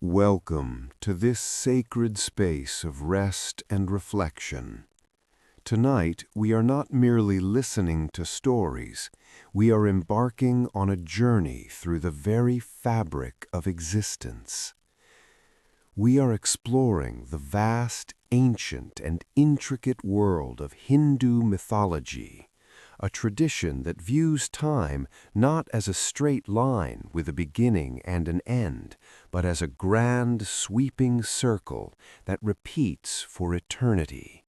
Welcome to this sacred space of rest and reflection. Tonight, we are not merely listening to stories, we are embarking on a journey through the very fabric of existence. We are exploring the vast, ancient, and intricate world of Hindu mythology, a tradition that views time not as a straight line with a beginning and an end, but as a grand, sweeping circle that repeats for eternity.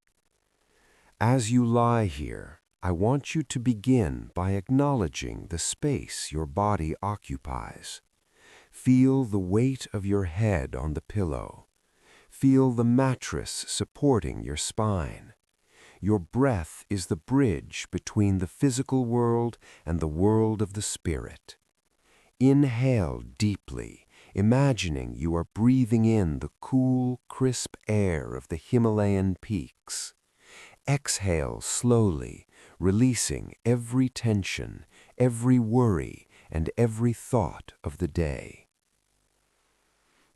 As you lie here, I want you to begin by acknowledging the space your body occupies. Feel the weight of your head on the pillow. Feel the mattress supporting your spine. Your breath is the bridge between the physical world and the world of the spirit. Inhale deeply, imagining you are breathing in the cool, crisp air of the Himalayan peaks. Exhale slowly, releasing every tension, every worry, and every thought of the day.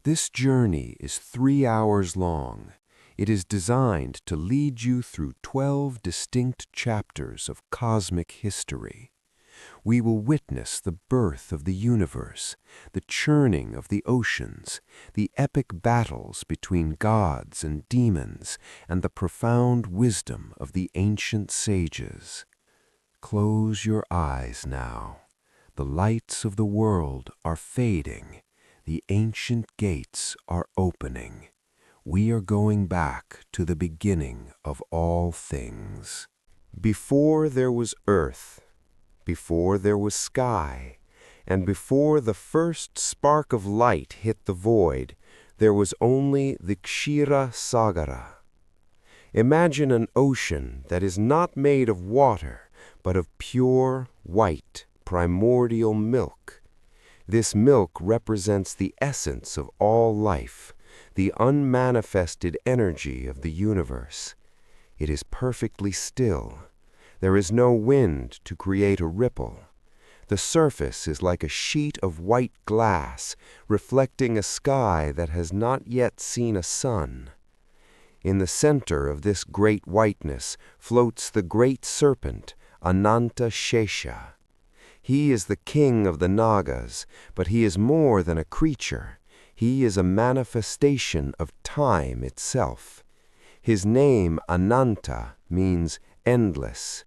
This journey is 3 hours long. It is designed to lead you through 12 distinct chapters of cosmic history. We will witness the birth of the universe, the churning of the oceans, the epic battles between gods and demons, and the profound wisdom of the ancient sages. Close your eyes now. The lights of the world are fading. The ancient gates are opening. We are going back to the beginning of all things. Before there was earth, before there was sky, and before the first spark of light hit the void, there was only the Kshira Sagara. Imagine an ocean that is not made of water, but of pure, white, primordial milk. This milk represents the essence of all life, the unmanifested energy of the universe. It is perfectly still. There is no wind to create a ripple. The surface is like a sheet of white glass, reflecting a sky that has not yet seen a sun. In the center of this great whiteness floats the great serpent, Ananta Shesha. He is the king of the Nagas, but he is more than a creature. He is a manifestation of time itself. His name, Ananta, means endless.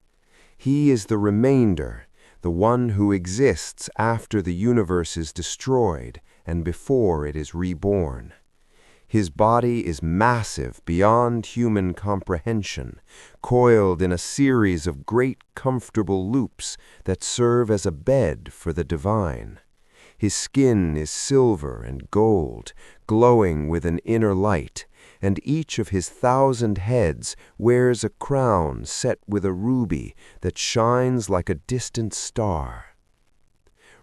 He is the remainder, the one who exists after the universe is destroyed and before it is reborn. His body is massive beyond human comprehension, coiled in a series of great comfortable loops that serve as a bed for the divine. His skin is silver and gold, glowing with an inner light, and each of his 1,000 heads wears a crown set with a ruby that shines like a distant star.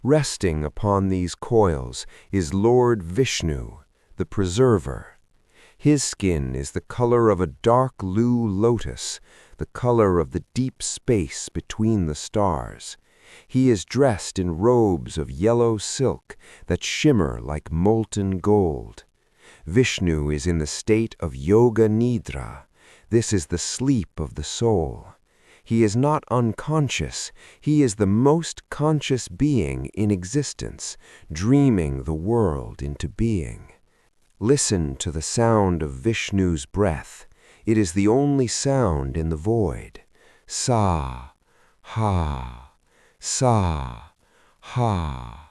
Resting upon these coils is Lord Vishnu, the preserver. His skin is the color of a dark blue lotus, the color of the deep space between the stars. He is dressed in robes of yellow silk that shimmer like molten gold. Vishnu is in the state of Yoga Nidra. This is the sleep of the soul. He is not unconscious. He is the most conscious being in existence, dreaming the world into being. Listen to the sound of Vishnu's breath. It is the only sound in the void. Sa, ha, sa, ha.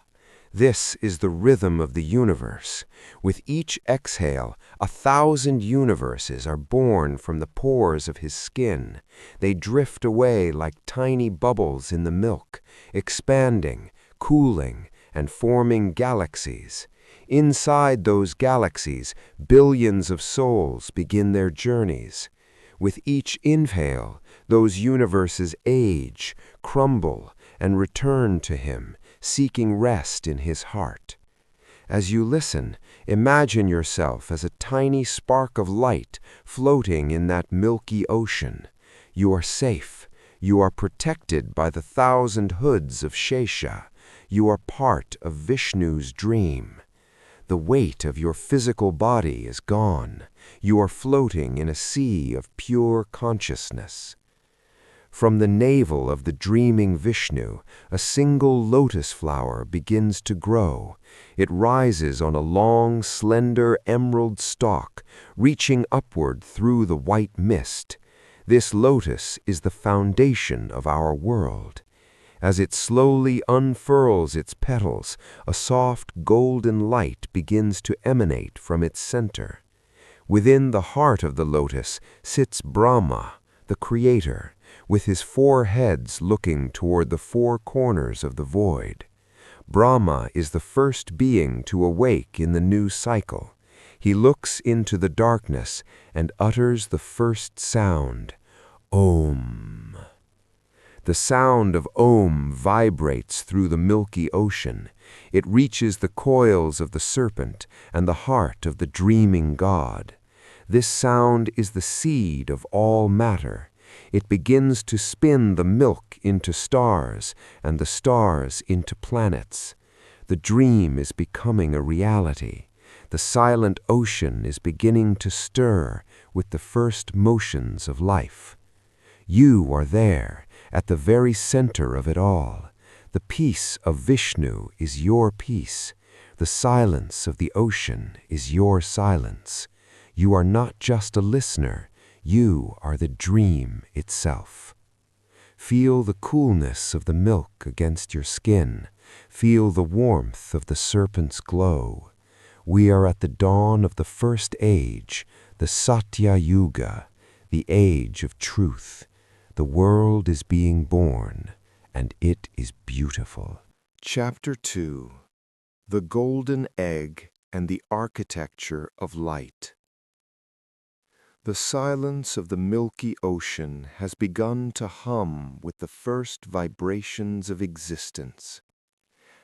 This is the rhythm of the universe. With each exhale, 1,000 universes are born from the pores of his skin. They drift away like tiny bubbles in the milk, expanding, cooling, and forming galaxies. Inside those galaxies, billions of souls begin their journeys. With each inhale, those universes age, crumble, and return to him, seeking rest in his heart. As you listen, imagine yourself as a tiny spark of light floating in that milky ocean. You are safe. You are protected by the 1,000 hoods of Shesha. You are part of Vishnu's dream. The weight of your physical body is gone. You are floating in a sea of pure consciousness. From the navel of the dreaming Vishnu, a single lotus flower begins to grow. It rises on a long, slender emerald stalk, reaching upward through the white mist. This lotus is the foundation of our world. As it slowly unfurls its petals, a soft golden light begins to emanate from its center. Within the heart of the lotus sits Brahma, the creator, with his 4 heads looking toward the 4 corners of the void. Brahma is the first being to awake in the new cycle. He looks into the darkness and utters the first sound, Om. The sound of Om vibrates through the milky ocean. It reaches the coils of the serpent and the heart of the dreaming god. This sound is the seed of all matter. It begins to spin the milk into stars and the stars into planets. The dream is becoming a reality. The silent ocean is beginning to stir with the first motions of life. You are there, at the very center of it all. The peace of Vishnu is your peace. The silence of the ocean is your silence. You are not just a listener. You are the dream itself. Feel the coolness of the milk against your skin. Feel the warmth of the serpent's glow. We are at the dawn of the first age, the Satya Yuga, the age of truth. The world is being born, and it is beautiful. Chapter 2: The Golden Egg and the Architecture of Light. The silence of the milky ocean has begun to hum with the first vibrations of existence.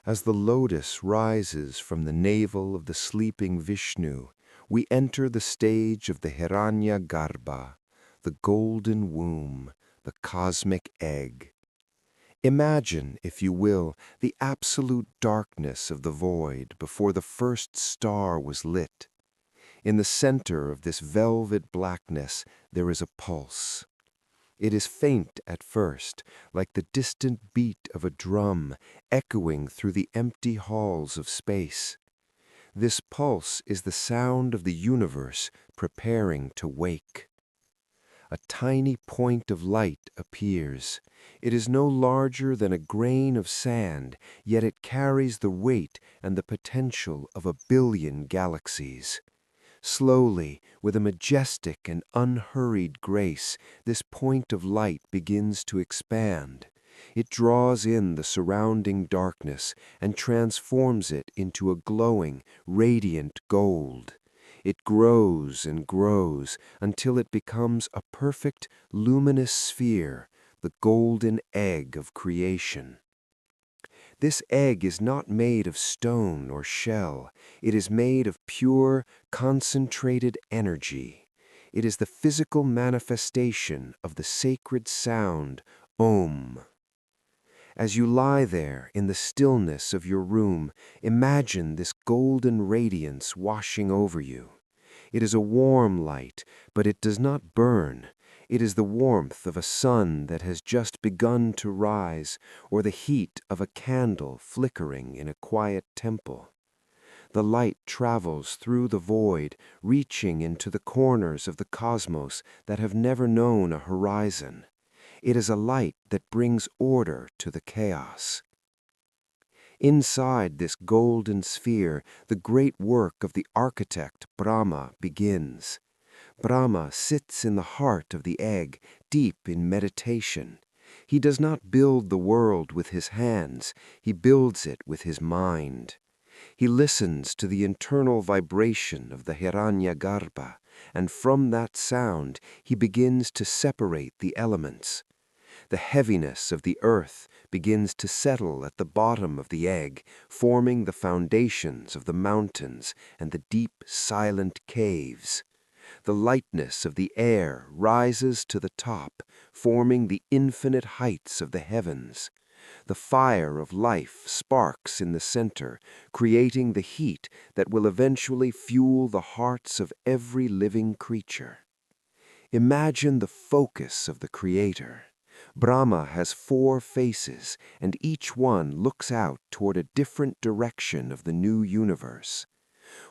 As the lotus rises from the navel of the sleeping Vishnu, we enter the stage of the Hiranyagarbha, the golden womb, the cosmic egg. Imagine, if you will, the absolute darkness of the void before the first star was lit. In the center of this velvet blackness there is a pulse. It is faint at first, like the distant beat of a drum echoing through the empty halls of space. This pulse is the sound of the universe preparing to wake. A tiny point of light appears. It is no larger than a grain of sand, yet it carries the weight and the potential of 1 billion galaxies. Slowly, with a majestic and unhurried grace, this point of light begins to expand. It draws in the surrounding darkness and transforms it into a glowing, radiant gold. It grows and grows until it becomes a perfect, luminous sphere, the golden egg of creation. This egg is not made of stone or shell. It is made of pure, concentrated energy. It is the physical manifestation of the sacred sound, Om. As you lie there in the stillness of your room, imagine this golden radiance washing over you. It is a warm light, but it does not burn. It is the warmth of a sun that has just begun to rise, or the heat of a candle flickering in a quiet temple. The light travels through the void, reaching into the corners of the cosmos that have never known a horizon. It is a light that brings order to the chaos. Inside this golden sphere, the great work of the architect Brahma begins. Brahma sits in the heart of the egg, deep in meditation. He does not build the world with his hands, he builds it with his mind. He listens to the internal vibration of the Hiranyagarbha, and from that sound he begins to separate the elements. The heaviness of the earth begins to settle at the bottom of the egg, forming the foundations of the mountains and the deep, silent caves. The lightness of the air rises to the top, forming the infinite heights of the heavens. The fire of life sparks in the center, creating the heat that will eventually fuel the hearts of every living creature. Imagine the focus of the Creator. Brahma has 4 faces, and each one looks out toward a different direction of the new universe.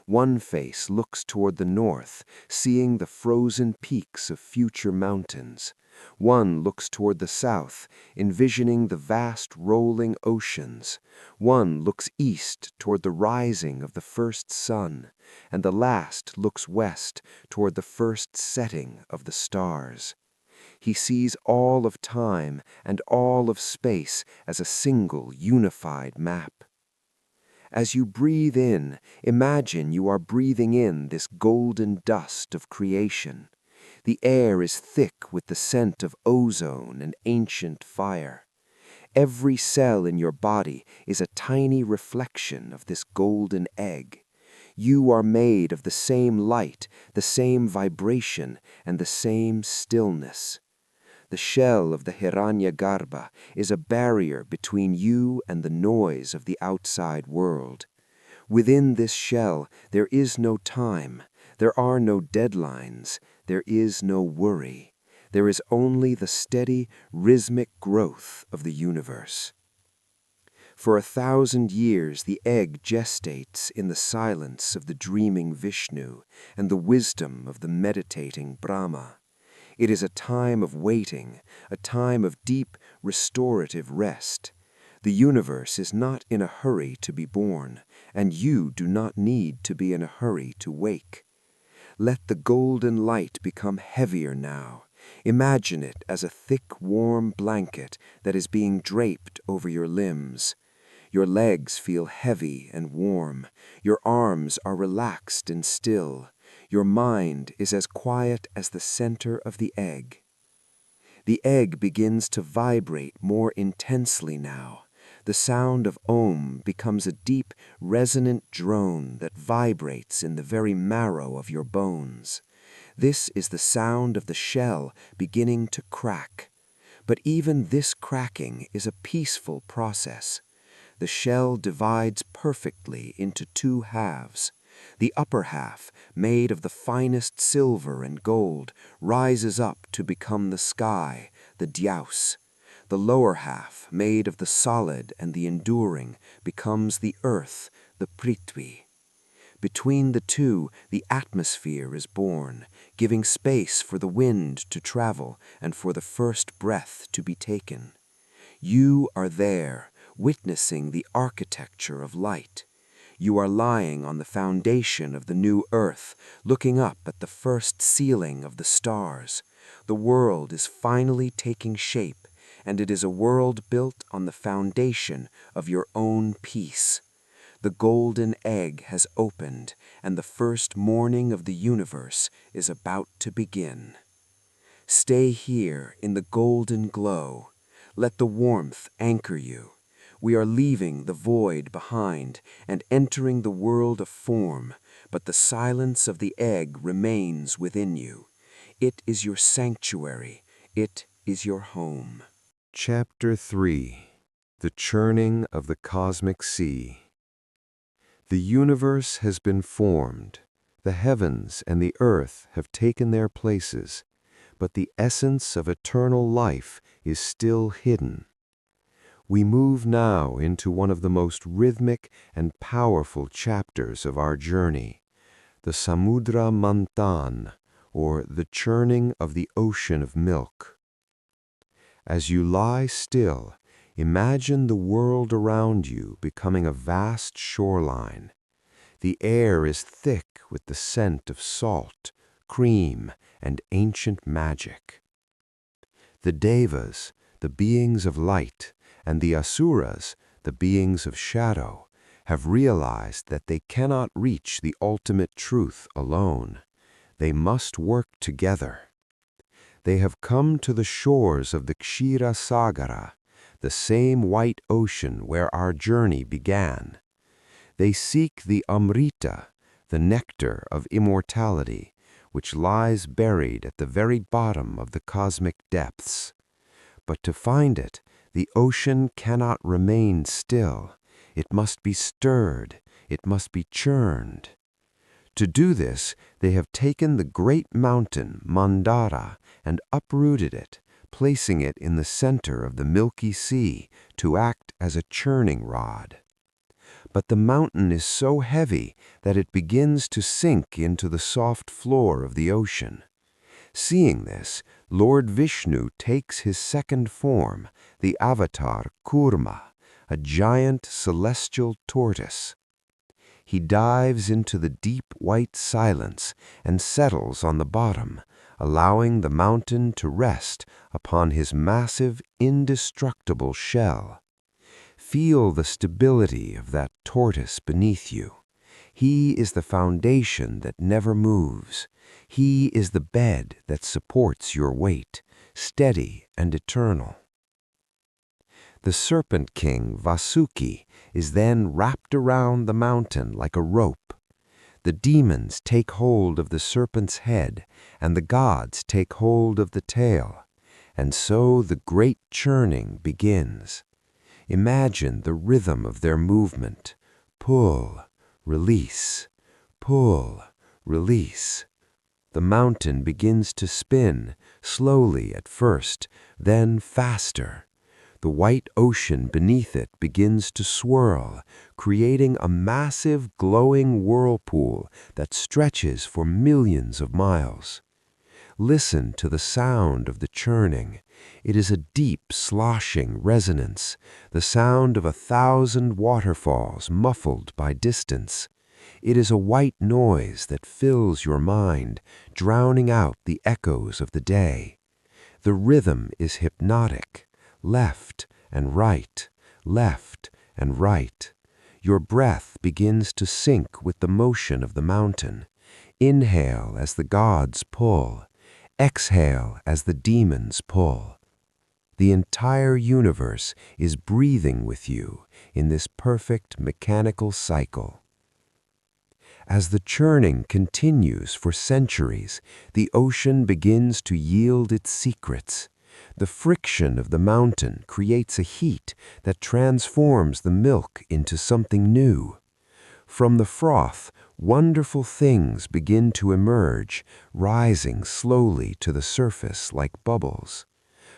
One face looks toward the north, seeing the frozen peaks of future mountains. One looks toward the south, envisioning the vast rolling oceans. One looks east toward the rising of the first sun, and the last looks west toward the first setting of the stars. He sees all of time and all of space as a single unified map. As you breathe in, imagine you are breathing in this golden dust of creation. The air is thick with the scent of ozone and ancient fire. Every cell in your body is a tiny reflection of this golden egg. You are made of the same light, the same vibration, and the same stillness. The shell of the Hiranyagarbha is a barrier between you and the noise of the outside world. Within this shell, there is no time, there are no deadlines, there is no worry. There is only the steady, rhythmic growth of the universe. For 1,000 years, the egg gestates in the silence of the dreaming Vishnu and the wisdom of the meditating Brahma. It is a time of waiting, a time of deep, restorative rest. The universe is not in a hurry to be born, and you do not need to be in a hurry to wake. Let the golden light become heavier now. Imagine it as a thick, warm blanket that is being draped over your limbs. Your legs feel heavy and warm. Your arms are relaxed and still. Your mind is as quiet as the center of the egg. The egg begins to vibrate more intensely now. The sound of Om becomes a deep, resonant drone that vibrates in the very marrow of your bones. This is the sound of the shell beginning to crack. But even this cracking is a peaceful process. The shell divides perfectly into 2 halves. The upper half, made of the finest silver and gold, rises up to become the sky, the Dyaus. The lower half, made of the solid and the enduring, becomes the earth, the Prithvi. Between the two, the atmosphere is born, giving space for the wind to travel and for the first breath to be taken. You are there, witnessing the architecture of light. You are lying on the foundation of the new earth, looking up at the first ceiling of the stars. The world is finally taking shape, and it is a world built on the foundation of your own peace. The golden egg has opened, and the first morning of the universe is about to begin. Stay here in the golden glow. Let the warmth anchor you. We are leaving the void behind and entering the world of form, but the silence of the egg remains within you. It is your sanctuary. It is your home. Chapter 3. The Churning of the Cosmic Sea. The universe has been formed. The heavens and the earth have taken their places, but the essence of eternal life is still hidden. We move now into one of the most rhythmic and powerful chapters of our journey, the Samudra Manthan, or the churning of the ocean of milk. As you lie still, imagine the world around you becoming a vast shoreline. The air is thick with the scent of salt, cream, and ancient magic. The Devas, the beings of light, and the Asuras, the beings of shadow, have realized that they cannot reach the ultimate truth alone. They must work together. They have come to the shores of the Kshira Sagara, the same white ocean where our journey began. They seek the Amrita, the nectar of immortality, which lies buried at the very bottom of the cosmic depths. But to find it, The ocean cannot remain still. It must be stirred. It must be churned. To do this, they have taken the great mountain, Mandara, and uprooted it, placing it in the center of the Milky Sea to act as a churning rod. But the mountain is so heavy that it begins to sink into the soft floor of the ocean. Seeing this, Lord Vishnu takes his second form, the avatar Kurma, a giant celestial tortoise. He dives into the deep white silence and settles on the bottom, allowing the mountain to rest upon his massive, indestructible shell. Feel the stability of that tortoise beneath you. He is the foundation that never moves. He is the bed that supports your weight, steady and eternal. The Serpent King, Vasuki, is then wrapped around the mountain like a rope. The demons take hold of the serpent's head, and the gods take hold of the tail. And so the great churning begins. Imagine the rhythm of their movement. Pull, release, pull, release. The mountain begins to spin, slowly at first, then faster. The white ocean beneath it begins to swirl, creating a massive glowing whirlpool that stretches for millions of miles. Listen to the sound of the churning. It is a deep, sloshing resonance, the sound of 1,000 waterfalls muffled by distance. It is a white noise that fills your mind, drowning out the echoes of the day. The rhythm is hypnotic. Left and right, left and right. Your breath begins to sync with the motion of the mountain. Inhale as the gods pull. Exhale as the demons pull. The entire universe is breathing with you in this perfect mechanical cycle. As the churning continues for centuries, the ocean begins to yield its secrets. The friction of the mountain creates a heat that transforms the milk into something new. From the froth, wonderful things begin to emerge, rising slowly to the surface like bubbles.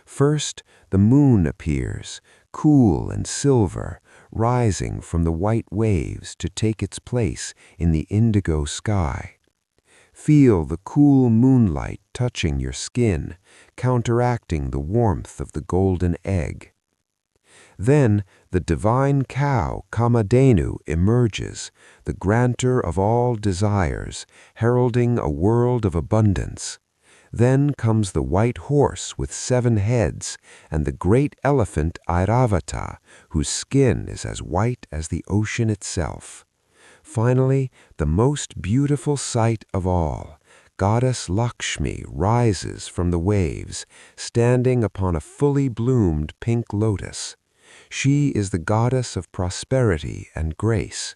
First, the moon appears, cool and silver, rising from the white waves to take its place in the indigo sky. Feel the cool moonlight touching your skin, counteracting the warmth of the golden egg. Then the divine cow Kamadhenu emerges, the granter of all desires, heralding a world of abundance. Then comes the white horse with 7 heads, and the great elephant Airavata, whose skin is as white as the ocean itself. Finally, the most beautiful sight of all, Goddess Lakshmi rises from the waves, standing upon a fully bloomed pink lotus. She is the goddess of prosperity and grace.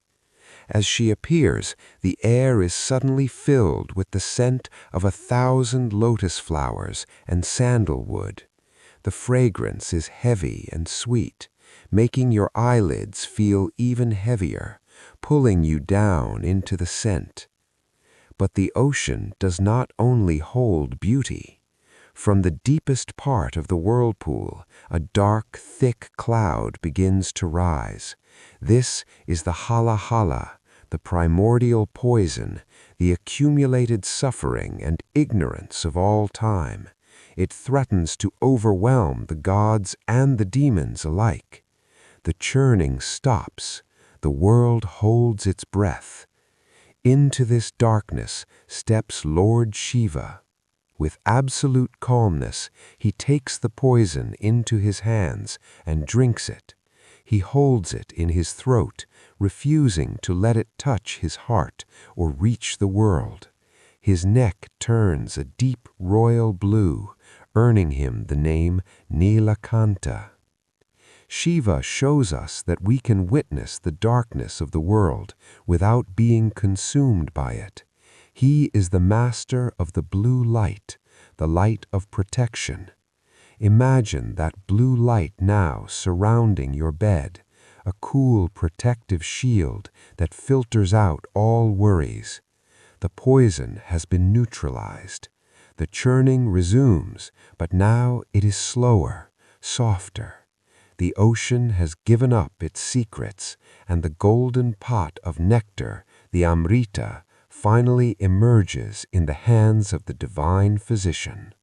As she appears, the air is suddenly filled with the scent of 1,000 lotus flowers and sandalwood. The fragrance is heavy and sweet, making your eyelids feel even heavier, pulling you down into the scent. But the ocean does not only hold beauty. From the deepest part of the whirlpool, a dark, thick cloud begins to rise. This is the hala hala, the primordial poison, the accumulated suffering and ignorance of all time. It threatens to overwhelm the gods and the demons alike. The churning stops. The world holds its breath. Into this darkness steps Lord Shiva. With absolute calmness, he takes the poison into his hands and drinks it. He holds it in his throat, refusing to let it touch his heart or reach the world. His neck turns a deep royal blue, earning him the name Nilakanta. Shiva shows us that we can witness the darkness of the world without being consumed by it. He is the master of the blue light, the light of protection. Imagine that blue light now surrounding your bed, a cool protective shield that filters out all worries. The poison has been neutralized. The churning resumes, but now it is slower, softer. The ocean has given up its secrets, and the golden pot of nectar, the Amrita, finally emerges in the hands of the divine physician.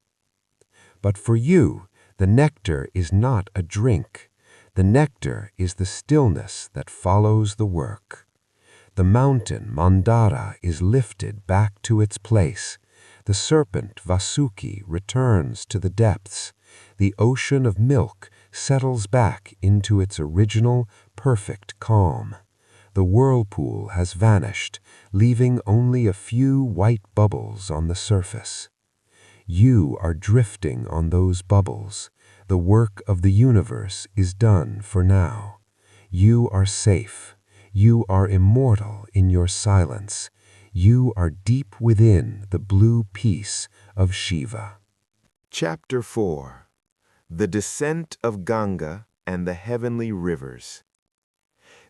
But for you, the nectar is not a drink. The nectar is the stillness that follows the work. The mountain Mandara is lifted back to its place. The serpent Vasuki returns to the depths. The ocean of milk settles back into its original, perfect calm. The whirlpool has vanished, leaving only a few white bubbles on the surface. You are drifting on those bubbles. The work of the universe is done for now. You are safe. You are immortal in your silence. You are deep within the blue peace of Shiva. Chapter 4. The Descent of Ganga and the Heavenly Rivers.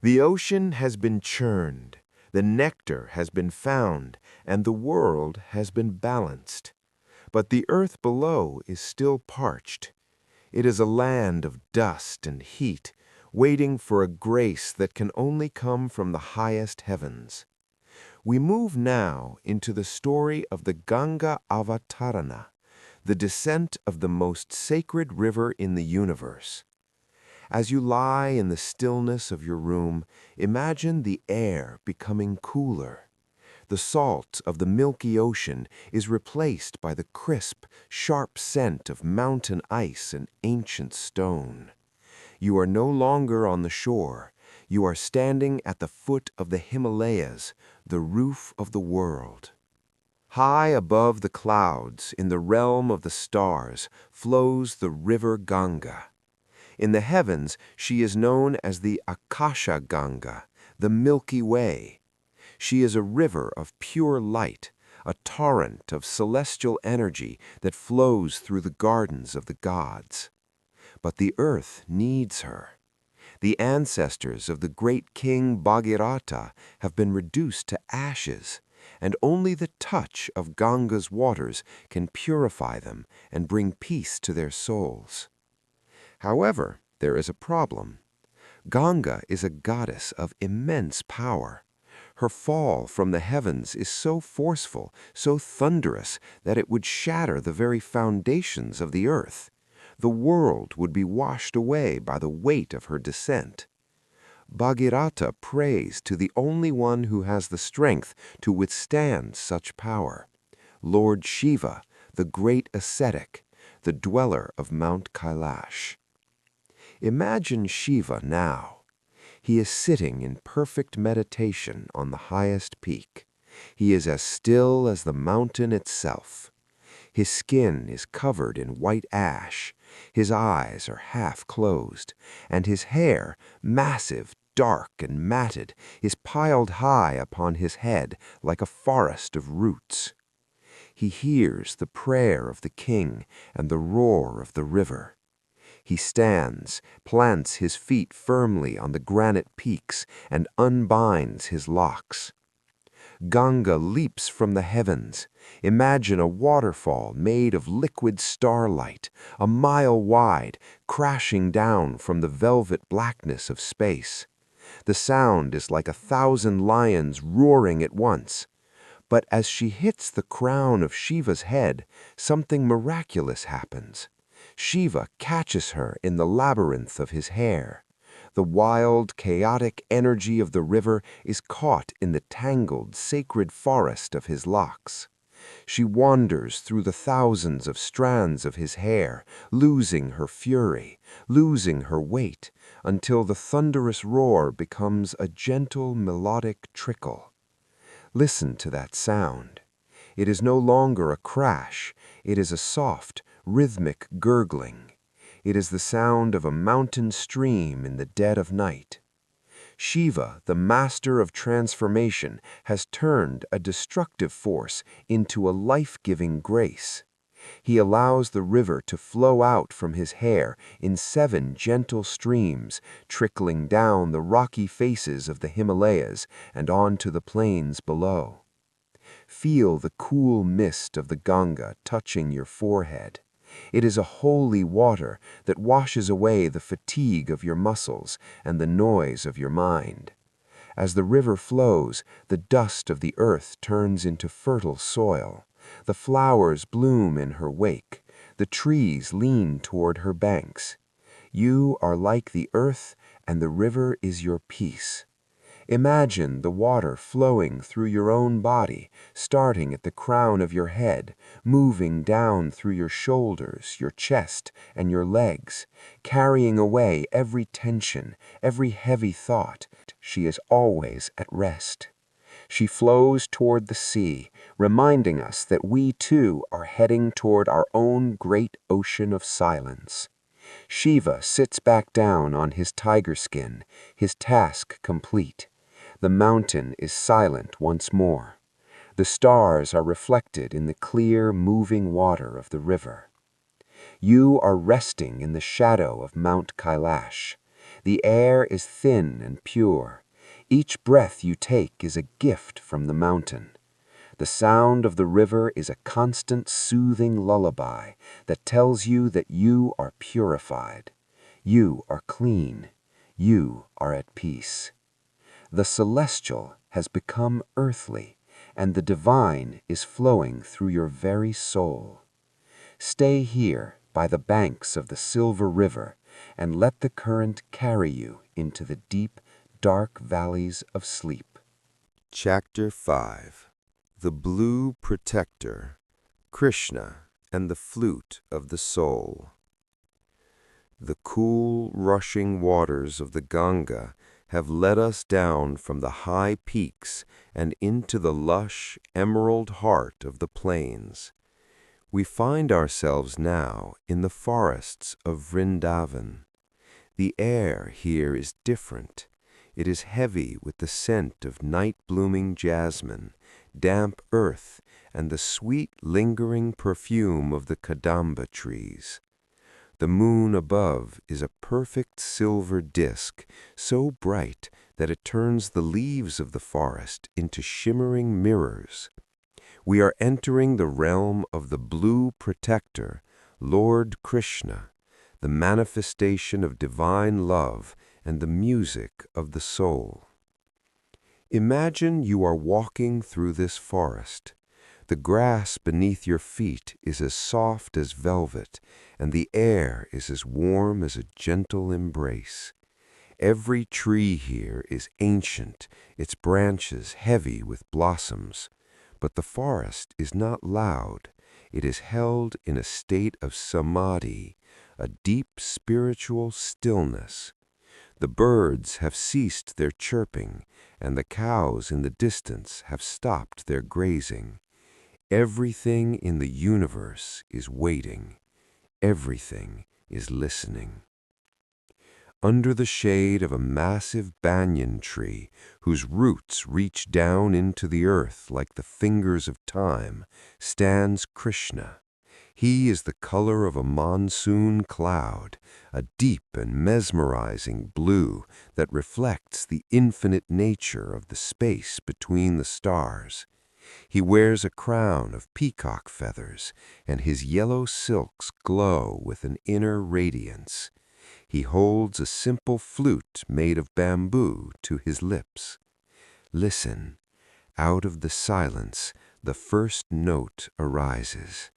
The ocean has been churned, the nectar has been found, and the world has been balanced. But the earth below is still parched. It is a land of dust and heat, waiting for a grace that can only come from the highest heavens. We move now into the story of the Ganga Avatarana, the descent of the most sacred river in the universe. As you lie in the stillness of your room, imagine the air becoming cooler. The salt of the milky ocean is replaced by the crisp, sharp scent of mountain ice and ancient stone. You are no longer on the shore. You are standing at the foot of the Himalayas, the roof of the world. High above the clouds, in the realm of the stars, flows the river Ganga. In the heavens, she is known as the Akasha Ganga, the Milky Way. She is a river of pure light, a torrent of celestial energy that flows through the gardens of the gods. But the earth needs her. The ancestors of the great king Bhagirata have been reduced to ashes, and only the touch of Ganga's waters can purify them and bring peace to their souls. However, there is a problem. Ganga is a goddess of immense power. Her fall from the heavens is so forceful, so thunderous, that it would shatter the very foundations of the earth. The world would be washed away by the weight of her descent. Bhagirata prays to the only one who has the strength to withstand such power, Lord Shiva, the great ascetic, the dweller of Mount Kailash. Imagine Shiva now. He is sitting in perfect meditation on the highest peak. He is as still as the mountain itself. His skin is covered in white ash, his eyes are half closed, and his hair, massive, dark, and matted, is piled high upon his head like a forest of roots. He hears the prayer of the king and the roar of the river. He stands, plants his feet firmly on the granite peaks, and unbinds his locks. Ganga leaps from the heavens. Imagine a waterfall made of liquid starlight, a mile wide, crashing down from the velvet blackness of space. The sound is like 1,000 lions roaring at once. But as she hits the crown of Shiva's head, something miraculous happens. Shiva catches her in the labyrinth of his hair. The wild, chaotic energy of the river is caught in the tangled, sacred forest of his locks. She wanders through the thousands of strands of his hair, losing her fury, losing her weight, until the thunderous roar becomes a gentle, melodic trickle. Listen to that sound. It is no longer a crash. It is a soft, rhythmic gurgling. It is the sound of a mountain stream in the dead of night. Shiva, the master of transformation, has turned a destructive force into a life-giving grace. He allows the river to flow out from his hair in 7 gentle streams, trickling down the rocky faces of the Himalayas and onto the plains below. Feel the cool mist of the Ganga touching your forehead. It is a holy water that washes away the fatigue of your muscles and the noise of your mind. As the river flows, the dust of the earth turns into fertile soil. The flowers bloom in her wake. The trees lean toward her banks. You are like the earth, and the river is your peace. Imagine the water flowing through your own body, starting at the crown of your head, moving down through your shoulders, your chest, and your legs, carrying away every tension, every heavy thought. She is always at rest. She flows toward the sea, reminding us that we too are heading toward our own great ocean of silence. Shiva sits back down on his tiger skin, his task complete. The mountain is silent once more. The stars are reflected in the clear, moving water of the river. You are resting in the shadow of Mount Kailash. The air is thin and pure. Each breath you take is a gift from the mountain. The sound of the river is a constant soothing lullaby that tells you that you are purified. You are clean. You are at peace. The celestial has become earthly, and the divine is flowing through your very soul. Stay here by the banks of the silver river and let the current carry you into the deep, dark valleys of sleep. Chapter 5. The Blue Protector, Krishna and the Flute of the Soul. The cool, rushing waters of the Ganga have led us down from the high peaks and into the lush, emerald heart of the plains. We find ourselves now in the forests of Vrindavan. The air here is different. It is heavy with the scent of night-blooming jasmine, damp earth, and the sweet, lingering perfume of the kadamba trees. The moon above is a perfect silver disk, so bright that it turns the leaves of the forest into shimmering mirrors. We are entering the realm of the Blue Protector, Lord Krishna, the manifestation of divine love and the music of the soul. Imagine you are walking through this forest. The grass beneath your feet is as soft as velvet, and the air is as warm as a gentle embrace. Every tree here is ancient, its branches heavy with blossoms. But the forest is not loud. It is held in a state of samadhi, a deep spiritual stillness. The birds have ceased their chirping, and the cows in the distance have stopped their grazing. Everything in the universe is waiting. Everything is listening. Under the shade of a massive banyan tree, whose roots reach down into the earth like the fingers of time, stands Krishna. He is the color of a monsoon cloud, a deep and mesmerizing blue that reflects the infinite nature of the space between the stars. He wears a crown of peacock feathers, and his yellow silks glow with an inner radiance. He holds a simple flute made of bamboo to his lips. Listen. Out of the silence, the first note arises.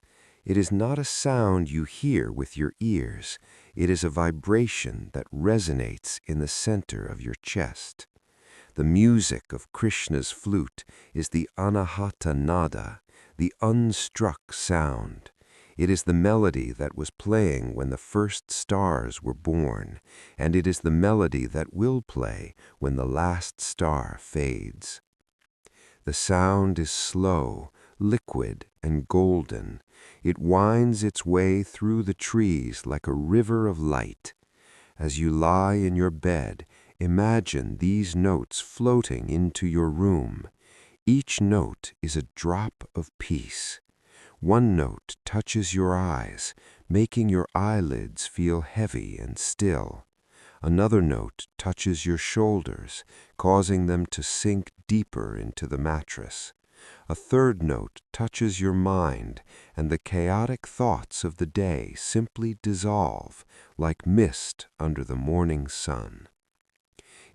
It is not a sound you hear with your ears. It is a vibration that resonates in the center of your chest. The music of Krishna's flute is the anahata nada, the unstruck sound. It is the melody that was playing when the first stars were born, and it is the melody that will play when the last star fades. The sound is slow, liquid, and golden. It winds its way through the trees like a river of light. As you lie in your bed, imagine these notes floating into your room. Each note is a drop of peace. One note touches your eyes, making your eyelids feel heavy and still. Another note touches your shoulders, causing them to sink deeper into the mattress. A third note touches your mind, and the chaotic thoughts of the day simply dissolve like mist under the morning sun.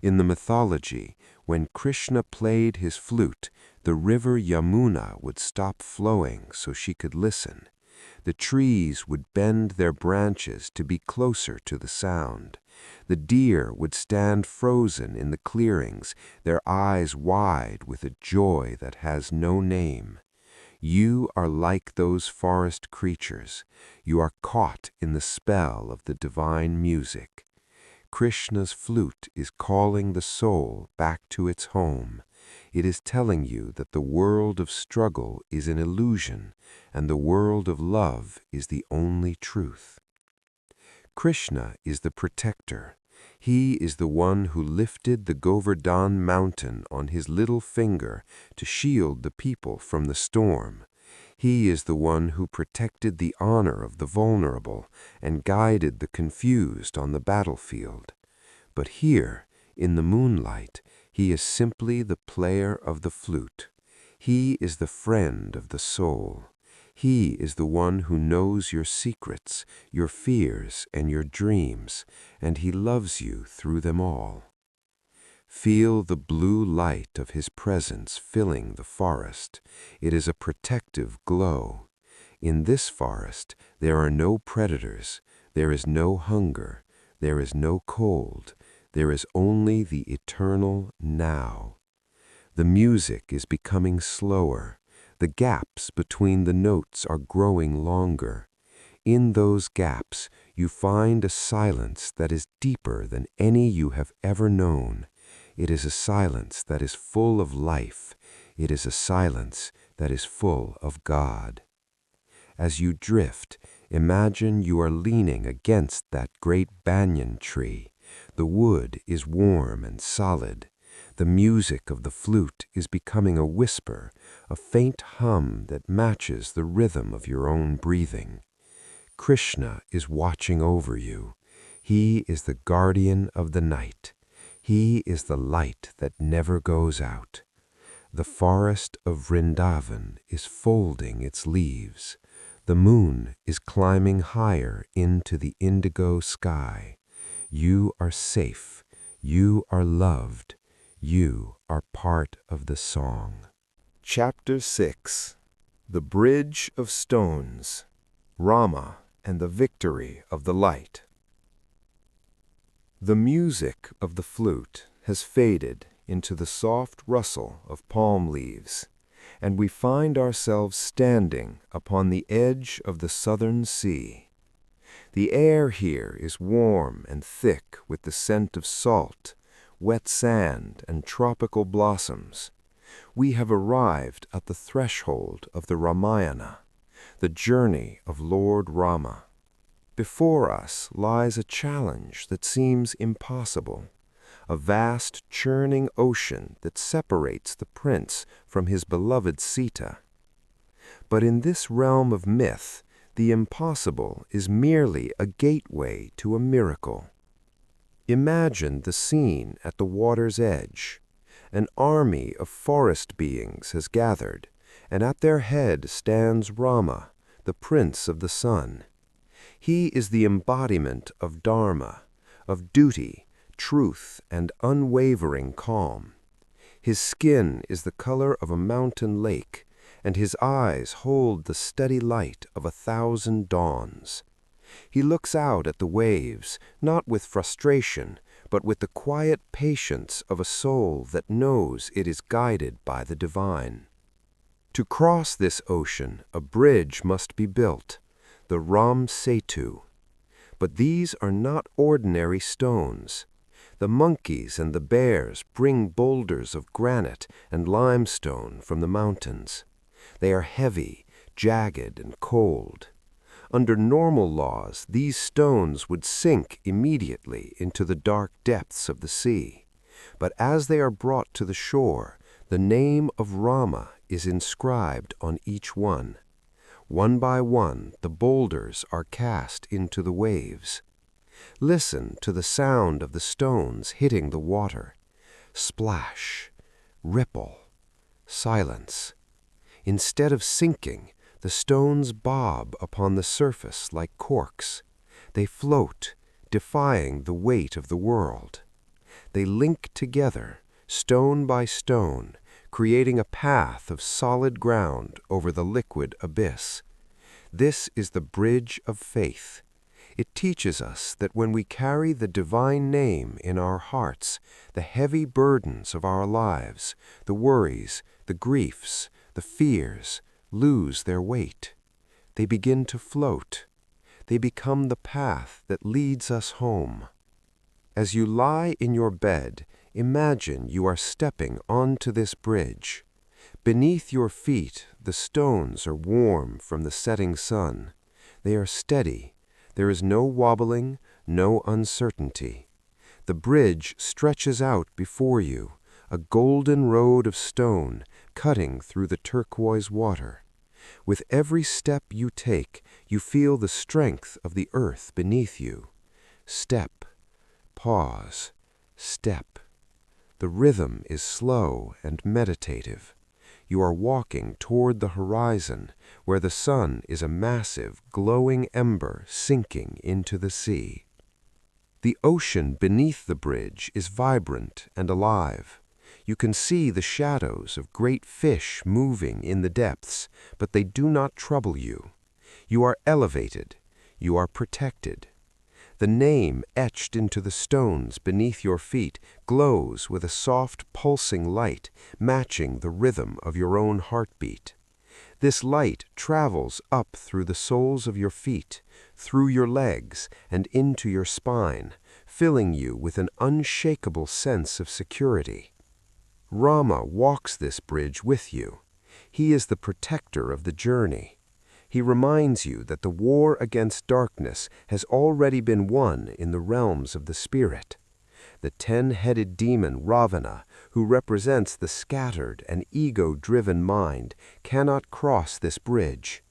In the mythology, when Krishna played his flute, the river Yamuna would stop flowing so she could listen. The trees would bend their branches to be closer to the sound. The deer would stand frozen in the clearings, their eyes wide with a joy that has no name. You are like those forest creatures. You are caught in the spell of the divine music. Krishna's flute is calling the soul back to its home. It is telling you that the world of struggle is an illusion, and the world of love is the only truth. Krishna is the protector. He is the one who lifted the Govardhan mountain on his little finger to shield the people from the storm. He is the one who protected the honor of the vulnerable and guided the confused on the battlefield. But here, in the moonlight, he is simply the player of the flute. He is the friend of the soul. He is the one who knows your secrets, your fears, and your dreams, and he loves you through them all. Feel the blue light of his presence filling the forest. It is a protective glow. In this forest, there are no predators, there is no hunger, there is no cold, there is only the eternal now. The music is becoming slower. The gaps between the notes are growing longer. In those gaps, you find a silence that is deeper than any you have ever known. It is a silence that is full of life. It is a silence that is full of God. As you drift, imagine you are leaning against that great banyan tree. The wood is warm and solid. The music of the flute is becoming a whisper, a faint hum that matches the rhythm of your own breathing. Krishna is watching over you. He is the guardian of the night. He is the light that never goes out. The forest of Vrindavan is folding its leaves. The moon is climbing higher into the indigo sky. You are safe. You are loved. You are part of the song. Chapter 6. The Bridge of Stones. Rama and the Victory of the Light. The music of the flute has faded into the soft rustle of palm leaves, and we find ourselves standing upon the edge of the southern sea. The air here is warm and thick with the scent of salt, wet sand, and tropical blossoms. We have arrived at the threshold of the Ramayana, the journey of Lord Rama. Before us lies a challenge that seems impossible, a vast churning ocean that separates the prince from his beloved Sita. But in this realm of myth, the impossible is merely a gateway to a miracle. Imagine the scene at the water's edge. An army of forest beings has gathered, and at their head stands Rama, the Prince of the Sun. He is the embodiment of Dharma, of duty, truth, and unwavering calm. His skin is the color of a mountain lake, and his eyes hold the steady light of 1,000 dawns. He looks out at the waves, not with frustration, but with the quiet patience of a soul that knows it is guided by the divine. To cross this ocean, a bridge must be built, the Ram Setu. But these are not ordinary stones. The monkeys and the bears bring boulders of granite and limestone from the mountains. They are heavy, jagged, and cold. Under normal laws, these stones would sink immediately into the dark depths of the sea. But as they are brought to the shore, the name of Rama is inscribed on each one. One by one, the boulders are cast into the waves. Listen to the sound of the stones hitting the water. Splash, ripple, silence. Instead of sinking, the stones bob upon the surface like corks. They float, defying the weight of the world. They link together, stone by stone, creating a path of solid ground over the liquid abyss. This is the bridge of faith. It teaches us that when we carry the divine name in our hearts, the heavy burdens of our lives, the worries, the griefs, the fears, lose their weight. They begin to float. They become the path that leads us home. As you lie in your bed, imagine you are stepping onto this bridge. Beneath your feet, the stones are warm from the setting sun. They are steady. There is no wobbling, no uncertainty. The bridge stretches out before you, a golden road of stone cutting through the turquoise water. With every step you take, you feel the strength of the earth beneath you. Step, pause, step. The rhythm is slow and meditative. You are walking toward the horizon, where the sun is a massive, glowing ember sinking into the sea. The ocean beneath the bridge is vibrant and alive. You can see the shadows of great fish moving in the depths, but they do not trouble you. You are elevated. You are protected. The name etched into the stones beneath your feet glows with a soft, pulsing light, matching the rhythm of your own heartbeat. This light travels up through the soles of your feet, through your legs, and into your spine, filling you with an unshakable sense of security. Rama walks this bridge with you. He is the protector of the journey. He reminds you that the war against darkness has already been won in the realms of the spirit. The 10-headed demon Ravana, who represents the scattered and ego-driven mind, cannot cross this bridge.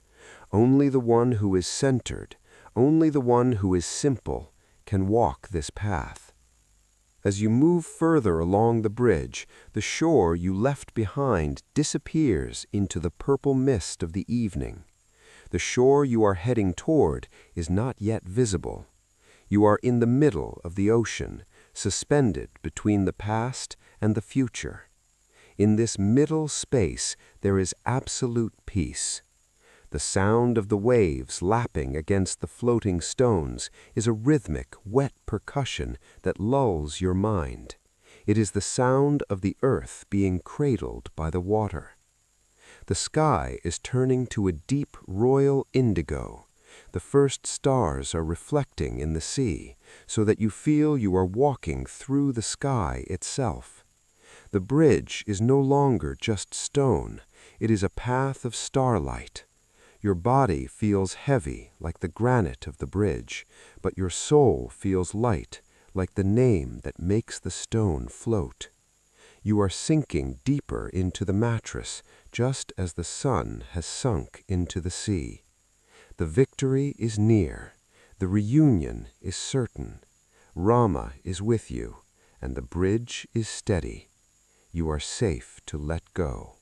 Only the one who is centered, only the one who is simple, can walk this path. As you move further along the bridge, the shore you left behind disappears into the purple mist of the evening. The shore you are heading toward is not yet visible. You are in the middle of the ocean, suspended between the past and the future. In this middle space there is absolute peace. The sound of the waves lapping against the floating stones is a rhythmic, wet percussion that lulls your mind. It is the sound of the earth being cradled by the water. The sky is turning to a deep royal indigo. The first stars are reflecting in the sea, so that you feel you are walking through the sky itself. The bridge is no longer just stone. It is a path of starlight. Your body feels heavy like the granite of the bridge, but your soul feels light like the name that makes the stone float. You are sinking deeper into the mattress, just as the sun has sunk into the sea. The victory is near. The reunion is certain. Rama is with you, and the bridge is steady. You are safe to let go.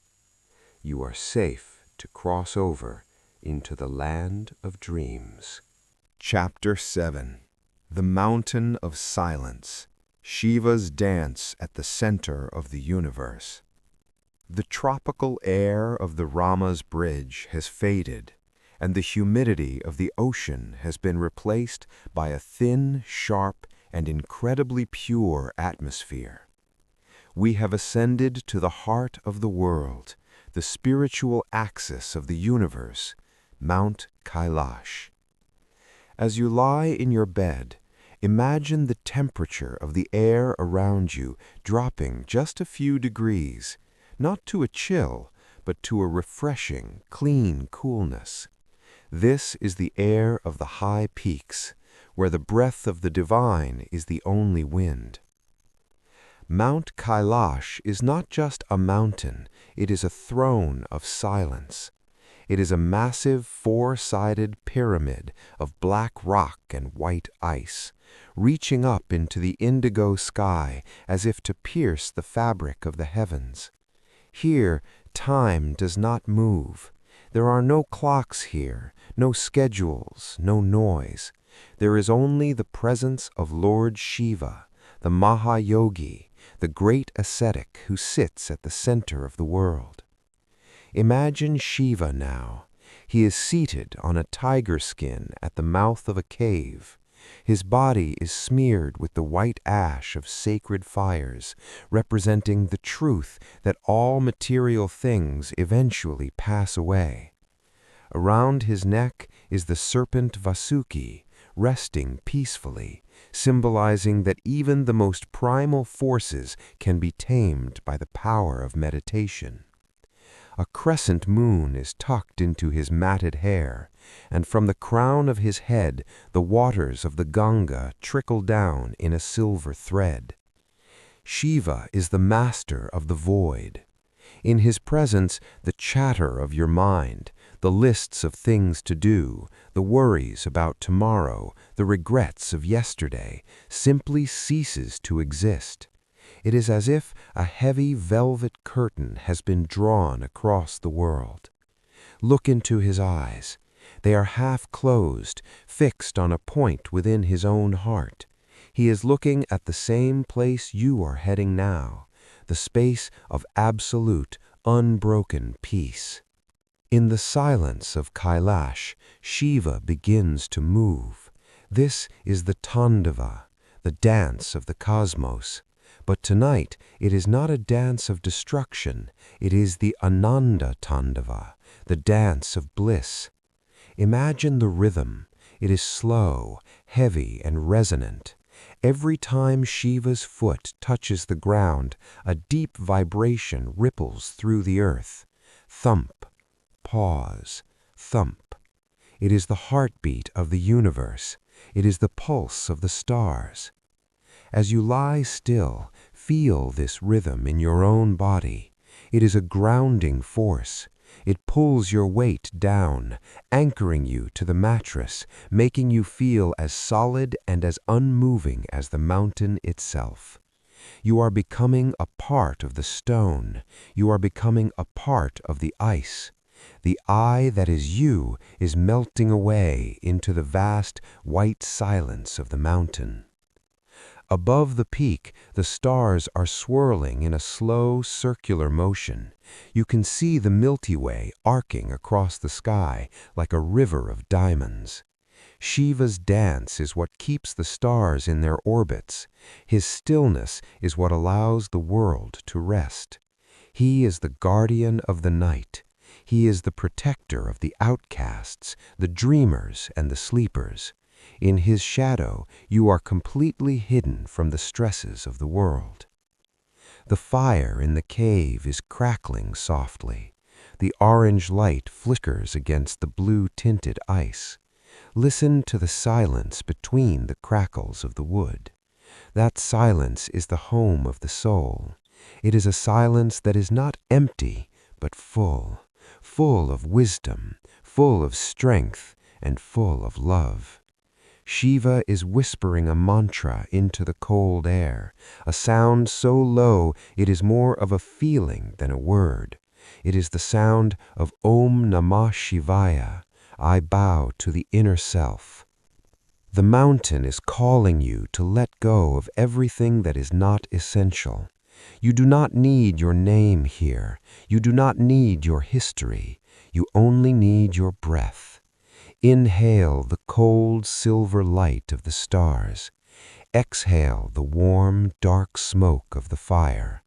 You are safe to cross over into the land of dreams. Chapter 7. The Mountain of Silence. Shiva's dance at the center of the universe. The tropical air of the Rama's bridge has faded, and the humidity of the ocean has been replaced by a thin, sharp, and incredibly pure atmosphere. We have ascended to the heart of the world, the spiritual axis of the universe, Mount Kailash. As you lie in your bed, imagine the temperature of the air around you dropping just a few degrees, not to a chill, but to a refreshing, clean coolness. This is the air of the high peaks, where the breath of the divine is the only wind. Mount Kailash is not just a mountain, it is a throne of silence. It is a massive four-sided pyramid of black rock and white ice, reaching up into the indigo sky as if to pierce the fabric of the heavens. Here, time does not move. There are no clocks here, no schedules, no noise. There is only the presence of Lord Shiva, the Mahayogi, the great ascetic who sits at the center of the world. Imagine Shiva now. He is seated on a tiger skin at the mouth of a cave. His body is smeared with the white ash of sacred fires, representing the truth that all material things eventually pass away. Around his neck is the serpent Vasuki, resting peacefully, symbolizing that even the most primal forces can be tamed by the power of meditation. A crescent moon is tucked into his matted hair, and from the crown of his head the waters of the Ganga trickle down in a silver thread. Shiva is the master of the void. In his presence, the chatter of your mind, the lists of things to do, the worries about tomorrow, the regrets of yesterday, simply ceases to exist. It is as if a heavy velvet curtain has been drawn across the world. Look into his eyes. They are half closed, fixed on a point within his own heart. He is looking at the same place you are heading now, the space of absolute, unbroken peace. In the silence of Kailash, Shiva begins to move. This is the Tandava, the dance of the cosmos. But tonight it is not a dance of destruction, it is the Ananda Tandava, the dance of bliss. Imagine the rhythm. It is slow, heavy, and resonant. Every time Shiva's foot touches the ground, a deep vibration ripples through the earth. Thump, pause, thump. It is the heartbeat of the universe. It is the pulse of the stars. As you lie still, feel this rhythm in your own body. It is a grounding force. It pulls your weight down, anchoring you to the mattress, making you feel as solid and as unmoving as the mountain itself. You are becoming a part of the stone. You are becoming a part of the ice. The I that is you is melting away into the vast white silence of the mountain. Above the peak, the stars are swirling in a slow, circular motion. You can see the Milky Way arcing across the sky like a river of diamonds. Shiva's dance is what keeps the stars in their orbits. His stillness is what allows the world to rest. He is the guardian of the night. He is the protector of the outcasts, the dreamers, and the sleepers. In his shadow, you are completely hidden from the stresses of the world. The fire in the cave is crackling softly. The orange light flickers against the blue-tinted ice. Listen to the silence between the crackles of the wood. That silence is the home of the soul. It is a silence that is not empty, but full of wisdom, full of strength, and full of love. Shiva is whispering a mantra into the cold air, a sound so low it is more of a feeling than a word. It is the sound of Om Namah Shivaya. I bow to the inner self. The mountain is calling you to let go of everything that is not essential. You do not need your name here. You do not need your history. You only need your breath. Inhale the cold silver light of the stars. Exhale the warm, dark smoke of the fire.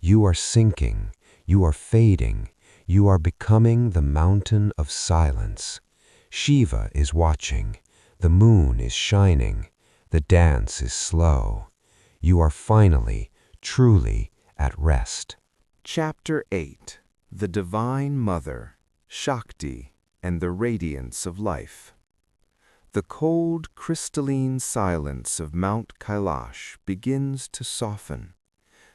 You are sinking. You are fading. You are becoming the mountain of silence. Shiva is watching. The moon is shining. The dance is slow. You are finally, truly at rest. Chapter 8. The Divine Mother, Shakti, and the Radiance of Life. The cold, crystalline silence of Mount Kailash begins to soften.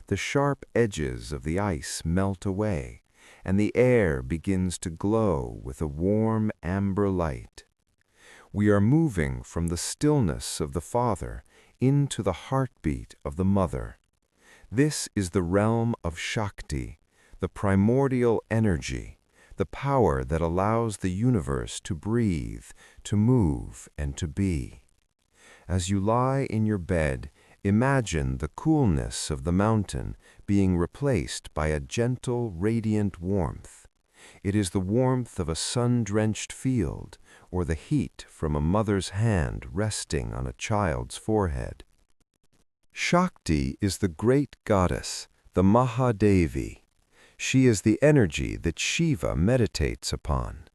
The sharp edges of the ice melt away, and the air begins to glow with a warm amber light. We are moving from the stillness of the father into the heartbeat of the mother. This is the realm of Shakti, the primordial energy, the power that allows the universe to breathe, to move, and to be. As you lie in your bed, imagine the coolness of the mountain being replaced by a gentle, radiant warmth. It is the warmth of a sun-drenched field, or the heat from a mother's hand resting on a child's forehead. Shakti is the great goddess, the Mahadevi. She is the energy that Shiva meditates upon.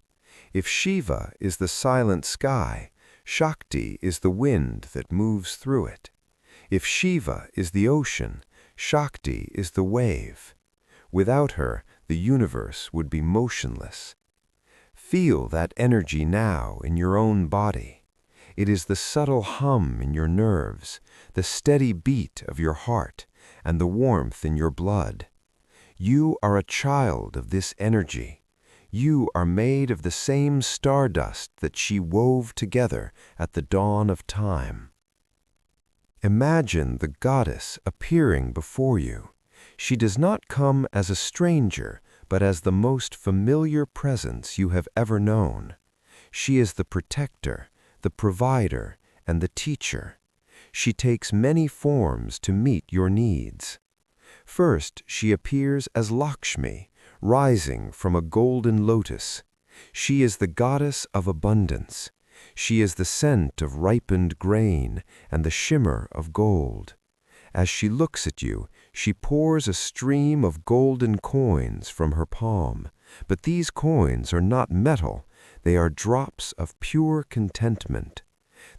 If Shiva is the silent sky, Shakti is the wind that moves through it. If Shiva is the ocean, Shakti is the wave. Without her, the universe would be motionless. Feel that energy now in your own body. It is the subtle hum in your nerves, the steady beat of your heart, and the warmth in your blood. You are a child of this energy. You are made of the same stardust that she wove together at the dawn of time. Imagine the goddess appearing before you. She does not come as a stranger, but as the most familiar presence you have ever known. She is the protector, the provider, and the teacher. She takes many forms to meet your needs. First, she appears as Lakshmi, rising from a golden lotus. She is the goddess of abundance. She is the scent of ripened grain and the shimmer of gold. As she looks at you, she pours a stream of golden coins from her palm. But these coins are not metal. They are drops of pure contentment.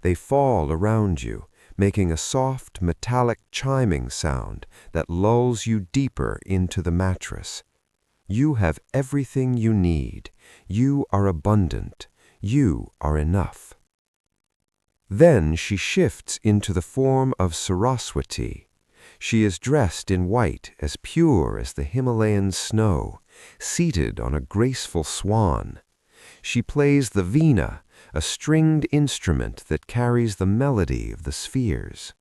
They fall around you, making a soft, metallic chiming sound that lulls you deeper into the mattress. You have everything you need. You are abundant. You are enough. Then she shifts into the form of Saraswati. She is dressed in white as pure as the Himalayan snow, seated on a graceful swan. She plays the veena, a stringed instrument that carries the melody of the spheres.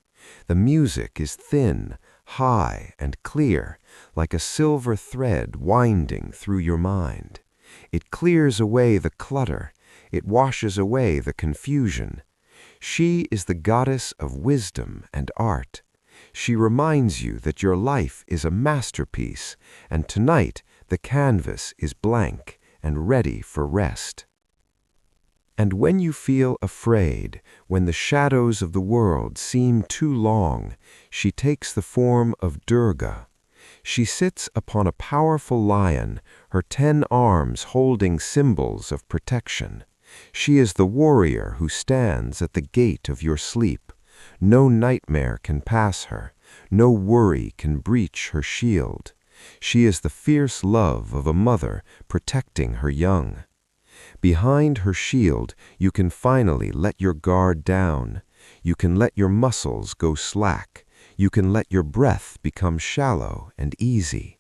The music is thin, high, and clear, like a silver thread winding through your mind. It clears away the clutter. It washes away the confusion. She is the goddess of wisdom and art. She reminds you that your life is a masterpiece, and tonight the canvas is blank and ready for rest. And when you feel afraid, when the shadows of the world seem too long, she takes the form of Durga. She sits upon a powerful lion, her 10 arms holding symbols of protection. She is the warrior who stands at the gate of your sleep. No nightmare can pass her. No worry can breach her shield. She is the fierce love of a mother protecting her young. Behind her shield, you can finally let your guard down. You can let your muscles go slack. You can let your breath become shallow and easy.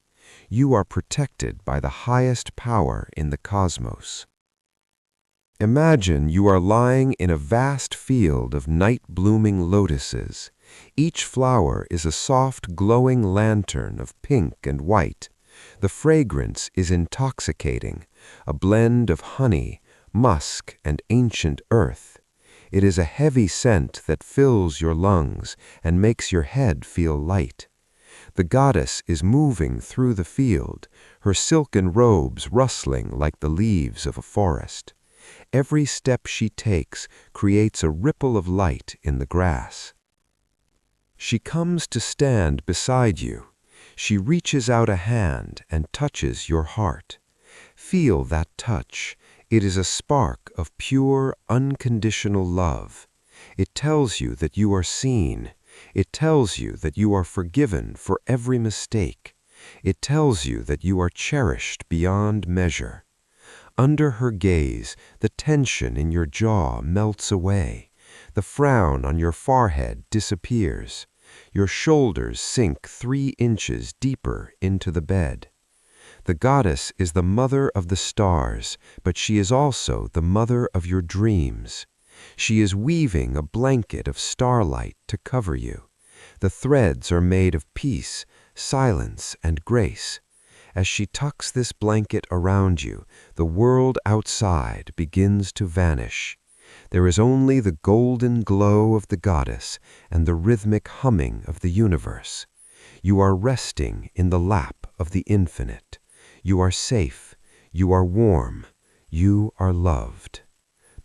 You are protected by the highest power in the cosmos. Imagine you are lying in a vast field of night-blooming lotuses. Each flower is a soft, glowing lantern of pink and white. The fragrance is intoxicating, a blend of honey, musk, and ancient earth. It is a heavy scent that fills your lungs and makes your head feel light. The goddess is moving through the field, her silken robes rustling like the leaves of a forest. Every step she takes creates a ripple of light in the grass. She comes to stand beside you. She reaches out a hand and touches your heart. Feel that touch. It is a spark of pure, unconditional love. It tells you that you are seen. It tells you that you are forgiven for every mistake. It tells you that you are cherished beyond measure. Under her gaze, the tension in your jaw melts away. The frown on your forehead disappears. Your shoulders sink 3 inches deeper into the bed. The goddess is the mother of the stars, but she is also the mother of your dreams. She is weaving a blanket of starlight to cover you. The threads are made of peace, silence, and grace. As she tucks this blanket around you, the world outside begins to vanish. There is only the golden glow of the goddess and the rhythmic humming of the universe. You are resting in the lap of the infinite. You are safe. You are warm. You are loved.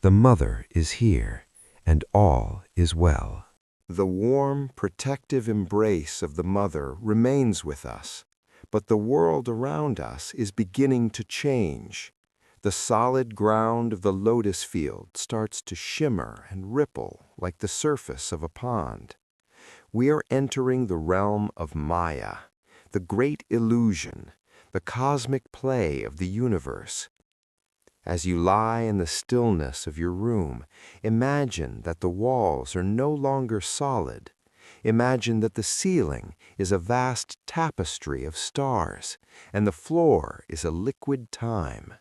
The mother is here, and all is well. The warm, protective embrace of the mother remains with us, but the world around us is beginning to change. The solid ground of the lotus field starts to shimmer and ripple like the surface of a pond. We are entering the realm of Maya, the great illusion, the cosmic play of the universe. As you lie in the stillness of your room, imagine that the walls are no longer solid. Imagine that the ceiling is a vast tapestry of stars, and the floor is a liquid time.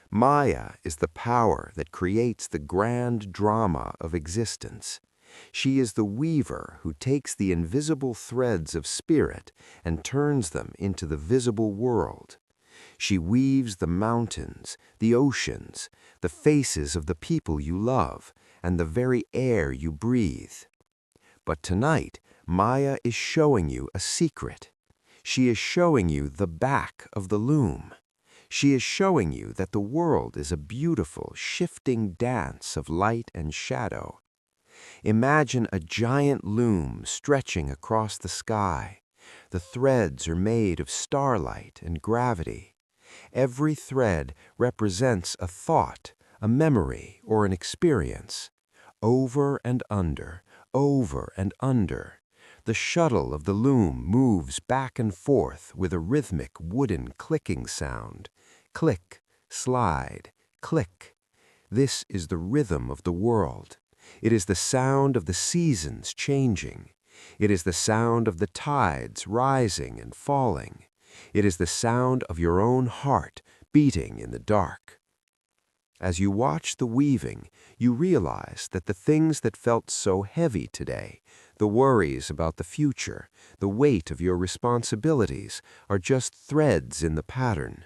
Maya is the power that creates the grand drama of existence. She is the weaver who takes the invisible threads of spirit and turns them into the visible world. She weaves the mountains, the oceans, the faces of the people you love, and the very air you breathe. But tonight, Maya is showing you a secret. She is showing you the back of the loom. She is showing you that the world is a beautiful, shifting dance of light and shadow. Imagine a giant loom stretching across the sky. The threads are made of starlight and gravity. Every thread represents a thought, a memory, or an experience. Over and under, over and under. The shuttle of the loom moves back and forth with a rhythmic wooden clicking sound. Click, slide, click. This is the rhythm of the world. It is the sound of the seasons changing. It is the sound of the tides rising and falling. It is the sound of your own heart beating in the dark. As you watch the weaving, you realize that the things that felt so heavy today, the worries about the future, the weight of your responsibilities, are just threads in the pattern.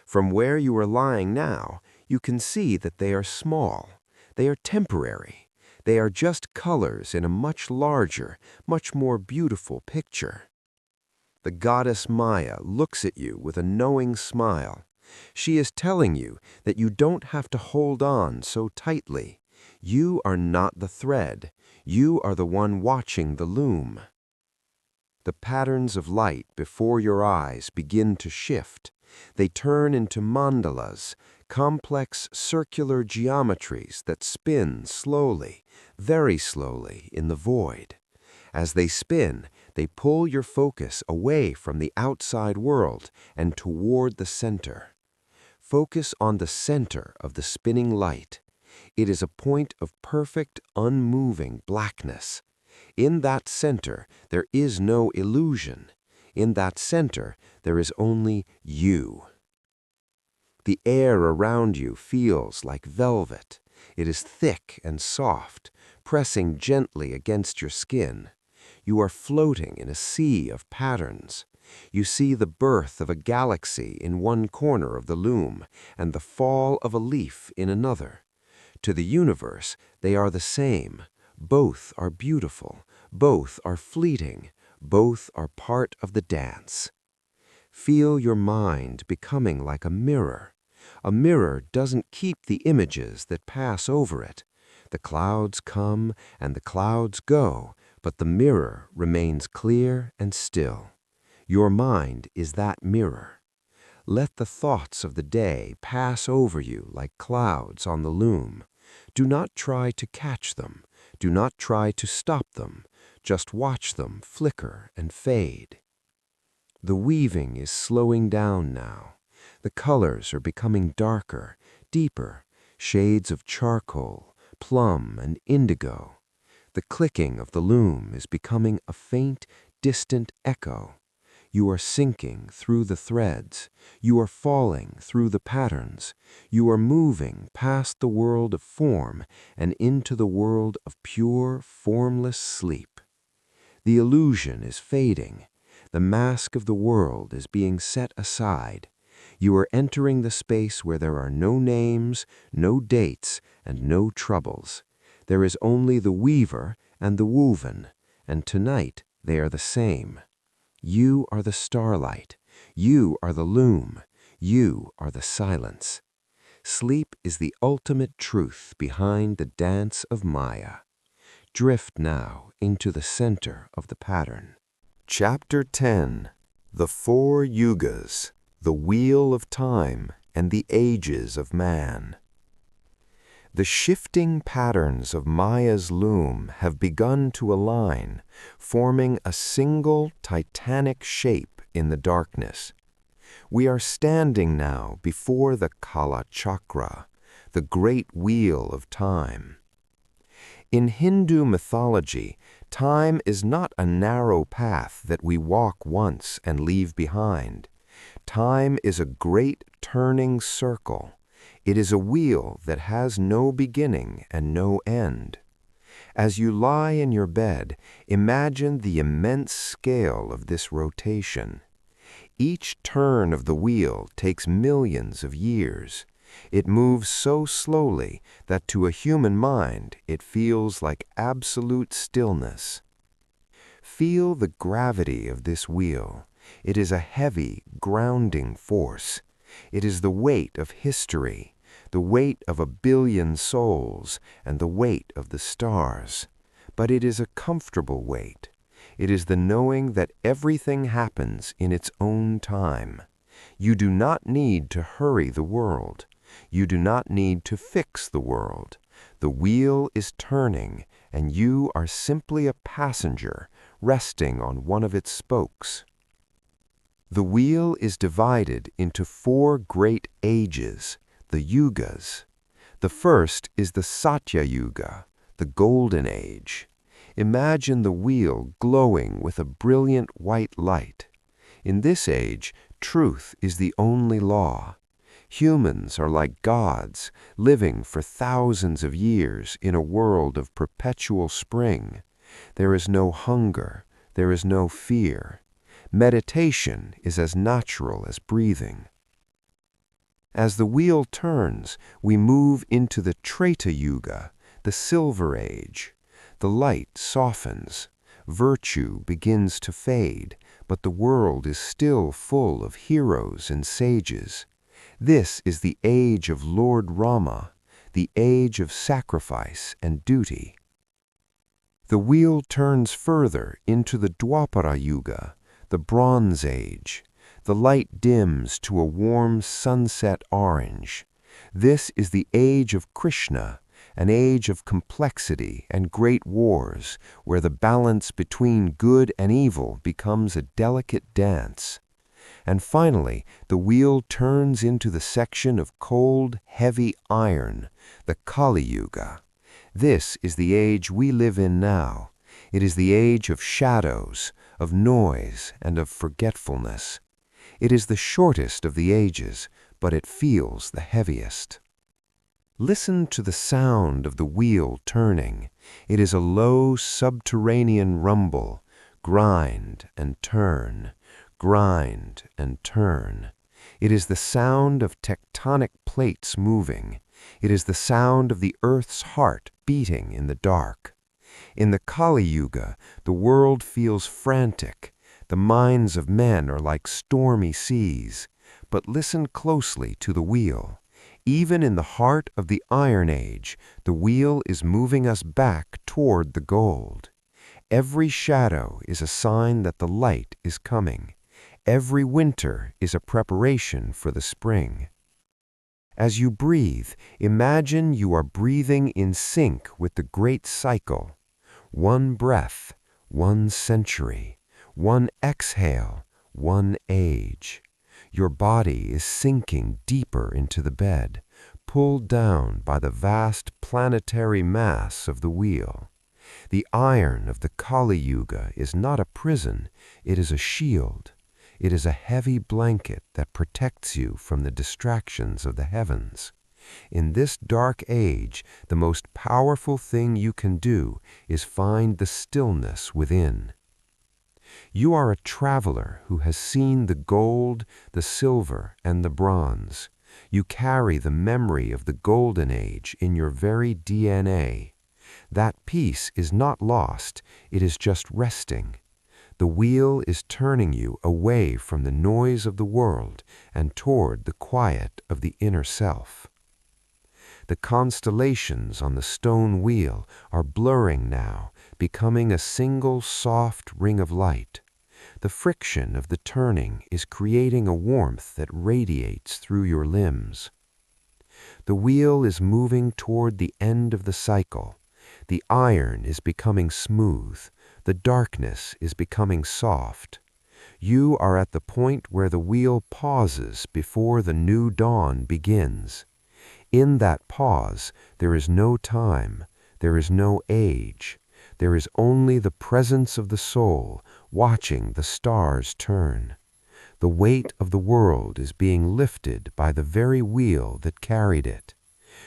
From where you are lying now, you can see that they are small. They are temporary. They are just colors in a much larger, much more beautiful picture. The goddess Maya looks at you with a knowing smile. She is telling you that you don't have to hold on so tightly. You are not the thread. You are the one watching the loom. The patterns of light before your eyes begin to shift. They turn into mandalas, complex circular geometries that spin slowly, very slowly in the void. As they spin, they pull your focus away from the outside world and toward the center. Focus on the center of the spinning light. It is a point of perfect, unmoving blackness. In that center, there is no illusion. In that center, there is only you. The air around you feels like velvet. It is thick and soft, pressing gently against your skin. You are floating in a sea of patterns. You see the birth of a galaxy in one corner of the loom and the fall of a leaf in another. To the universe, they are the same. Both are beautiful. Both are fleeting. Both are part of the dance. Feel your mind becoming like a mirror. A mirror doesn't keep the images that pass over it. The clouds come and the clouds go, but the mirror remains clear and still. Your mind is that mirror. Let the thoughts of the day pass over you like clouds on the loom. Do not try to catch them. Do not try to stop them. Just watch them flicker and fade. The weaving is slowing down now. The colors are becoming darker, deeper, shades of charcoal, plum, and indigo. The clicking of the loom is becoming a faint, distant echo. You are sinking through the threads. You are falling through the patterns. You are moving past the world of form and into the world of pure, formless sleep. The illusion is fading. The mask of the world is being set aside. You are entering the space where there are no names, no dates, and no troubles. There is only the weaver and the woven, and tonight they are the same. You are the starlight. You are the loom. You are the silence. Sleep is the ultimate truth behind the dance of Maya. Drift now into the center of the pattern. Chapter 10. The Four Yugas, the Wheel of Time, and the Ages of Man. The shifting patterns of Maya's loom have begun to align, forming a single titanic shape in the darkness. We are standing now before the Kala Chakra, the great wheel of time. In Hindu mythology, time is not a narrow path that we walk once and leave behind. Time is a great turning circle. It is a wheel that has no beginning and no end. As you lie in your bed, imagine the immense scale of this rotation. Each turn of the wheel takes millions of years. It moves so slowly that to a human mind it feels like absolute stillness. Feel the gravity of this wheel. It is a heavy, grounding force. It is the weight of history, the weight of 1 billion souls, and the weight of the stars. But it is a comfortable weight. It is the knowing that everything happens in its own time. You do not need to hurry the world. You do not need to fix the world. The wheel is turning, and you are simply a passenger resting on one of its spokes. The wheel is divided into 4 great ages, the yugas. The first is the Satya Yuga, the golden age. Imagine the wheel glowing with a brilliant white light. In this age, truth is the only law. Humans are like gods, living for thousands of years in a world of perpetual spring. There is no hunger, there is no fear. Meditation is as natural as breathing. As the wheel turns, we move into the Treta Yuga, the Silver Age. The light softens, virtue begins to fade, but the world is still full of heroes and sages. This is the age of Lord Rama, the age of sacrifice and duty. The wheel turns further into the Dwapara Yuga, the Bronze Age. The light dims to a warm sunset orange. This is the age of Krishna, an age of complexity and great wars, where the balance between good and evil becomes a delicate dance. And finally, the wheel turns into the section of cold, heavy iron, the Kali Yuga. This is the age we live in now. It is the age of shadows, of noise, and of forgetfulness. It is the shortest of the ages, but it feels the heaviest. Listen to the sound of the wheel turning. It is a low subterranean rumble. Grind and turn, grind and turn. It is the sound of tectonic plates moving. It is the sound of the earth's heart beating in the dark. In the Kali Yuga, the world feels frantic. The minds of men are like stormy seas. But listen closely to the wheel. Even in the heart of the Iron Age, the wheel is moving us back toward the gold. Every shadow is a sign that the light is coming. Every winter is a preparation for the spring. As you breathe, imagine you are breathing in sync with the great cycle. One breath, one century, one exhale, one age. Your body is sinking deeper into the bed, pulled down by the vast planetary mass of the wheel. The iron of the Kali Yuga is not a prison, it is a shield. It is a heavy blanket that protects you from the distractions of the heavens. In this dark age, the most powerful thing you can do is find the stillness within. You are a traveler who has seen the gold, the silver, and the bronze. You carry the memory of the golden age in your very DNA. That peace is not lost, it is just resting. The wheel is turning you away from the noise of the world and toward the quiet of the inner self. The constellations on the stone wheel are blurring now, becoming a single soft ring of light. The friction of the turning is creating a warmth that radiates through your limbs. The wheel is moving toward the end of the cycle. The iron is becoming smooth. The darkness is becoming soft. You are at the point where the wheel pauses before the new dawn begins. In that pause, there is no time, there is no age. There is only the presence of the soul, watching the stars turn. The weight of the world is being lifted by the very wheel that carried it.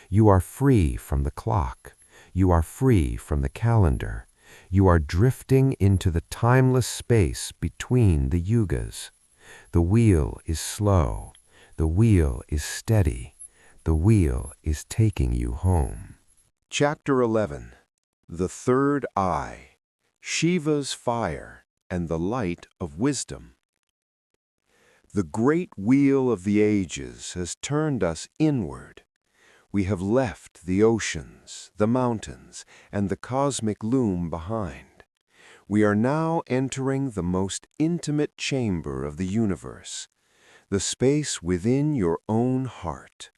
You are free from the clock. You are free from the calendar. You are drifting into the timeless space between the yugas. The wheel is slow. The wheel is steady. The wheel is taking you home. Chapter 11. The Third Eye, Shiva's Fire, and the Light of Wisdom. The great wheel of the ages has turned us inward. We have left the oceans, the mountains, and the cosmic loom behind. We are now entering the most intimate chamber of the universe, the space within your own heart.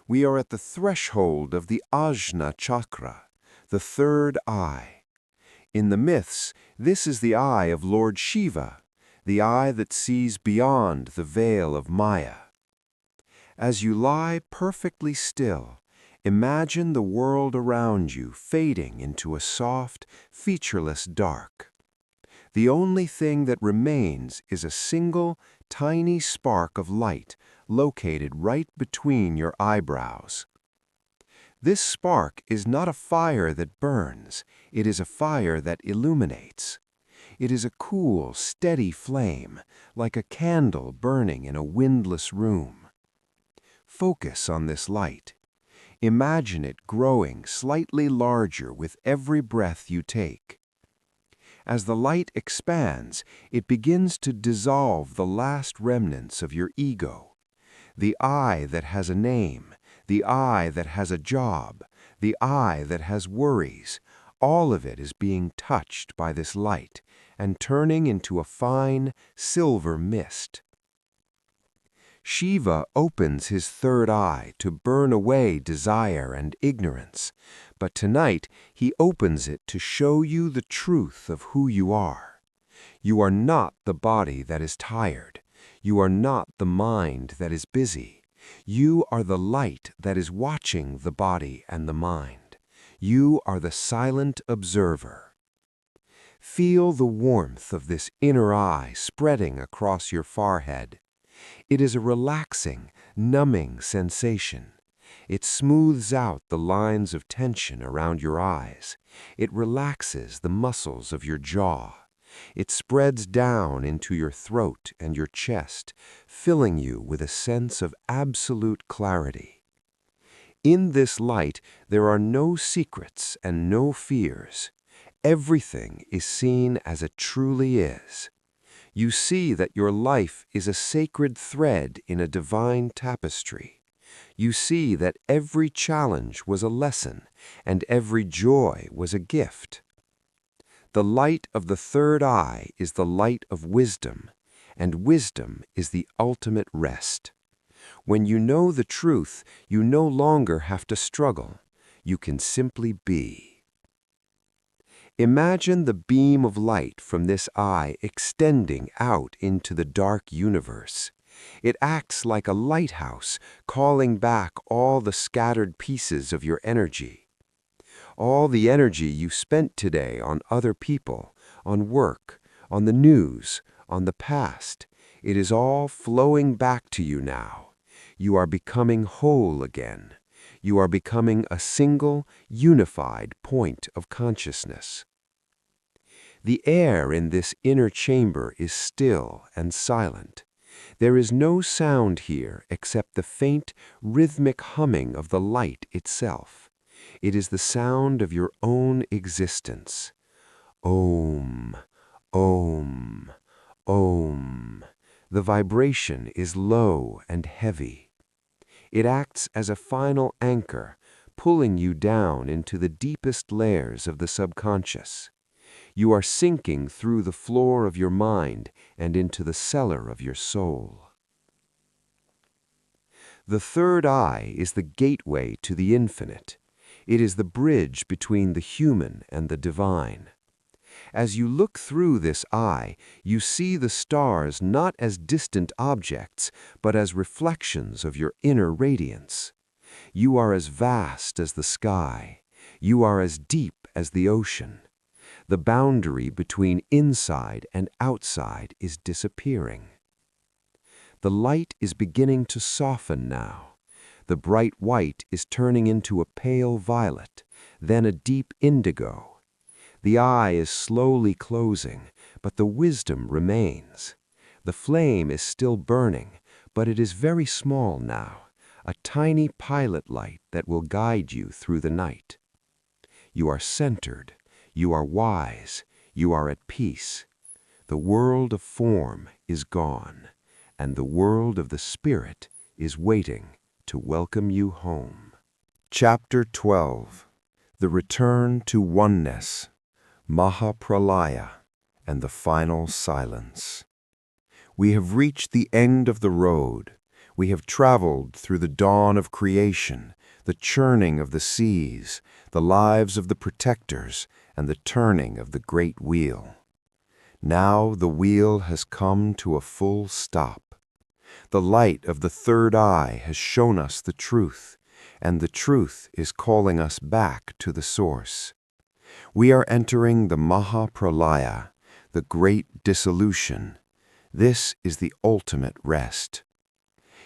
We are at the threshold of the Ajna Chakra, the third eye. In the myths, this is the eye of Lord Shiva, the eye that sees beyond the veil of Maya. As you lie perfectly still, imagine the world around you fading into a soft, featureless dark. The only thing that remains is a single, tiny spark of light located right between your eyebrows. This spark is not a fire that burns, it is a fire that illuminates. It is a cool, steady flame, like a candle burning in a windless room. Focus on this light. Imagine it growing slightly larger with every breath you take. As the light expands, it begins to dissolve the last remnants of your ego. The I that has a name, the I that has a job, the I that has worries, all of it is being touched by this light and turning into a fine, silver mist. Shiva opens his third eye to burn away desire and ignorance, but tonight he opens it to show you the truth of who you are. You are not the body that is tired. You are not the mind that is busy. You are the light that is watching the body and the mind. You are the silent observer. Feel the warmth of this inner eye spreading across your forehead. It is a relaxing, numbing sensation. It smooths out the lines of tension around your eyes. It relaxes the muscles of your jaw. It spreads down into your throat and your chest, filling you with a sense of absolute clarity. In this light, there are no secrets and no fears. Everything is seen as it truly is. You see that your life is a sacred thread in a divine tapestry. You see that every challenge was a lesson, and every joy was a gift. The light of the third eye is the light of wisdom, and wisdom is the ultimate rest. When you know the truth, you no longer have to struggle. You can simply be. Imagine the beam of light from this eye extending out into the dark universe. It acts like a lighthouse, calling back all the scattered pieces of your energy. All the energy you spent today on other people, on work, on the news, on the past. It is all flowing back to you now. You are becoming whole again. You are becoming a single, unified point of consciousness. The air in this inner chamber is still and silent. There is no sound here except the faint, rhythmic humming of the light itself. It is the sound of your own existence. Om, Om, Om. The vibration is low and heavy. It acts as a final anchor, pulling you down into the deepest layers of the subconscious. You are sinking through the floor of your mind and into the cellar of your soul. The third eye is the gateway to the infinite. It is the bridge between the human and the divine. As you look through this eye, you see the stars not as distant objects, but as reflections of your inner radiance. You are as vast as the sky. You are as deep as the ocean. The boundary between inside and outside is disappearing. The light is beginning to soften now. The bright white is turning into a pale violet, then a deep indigo. The eye is slowly closing, but the wisdom remains. The flame is still burning, but it is very small now, a tiny pilot light that will guide you through the night. You are centered, you are wise, you are at peace. The world of form is gone, and the world of the spirit is waiting to welcome you home. Chapter 12. The Return to Oneness, Mahapralaya, and the Final Silence. We have reached the end of the road. We have traveled through the dawn of creation, the churning of the seas, the lives of the protectors, and the turning of the great wheel. Now the wheel has come to a full stop. The light of the third eye has shown us the truth, and the truth is calling us back to the source. We are entering the Mahapralaya, the great dissolution. This is the ultimate rest.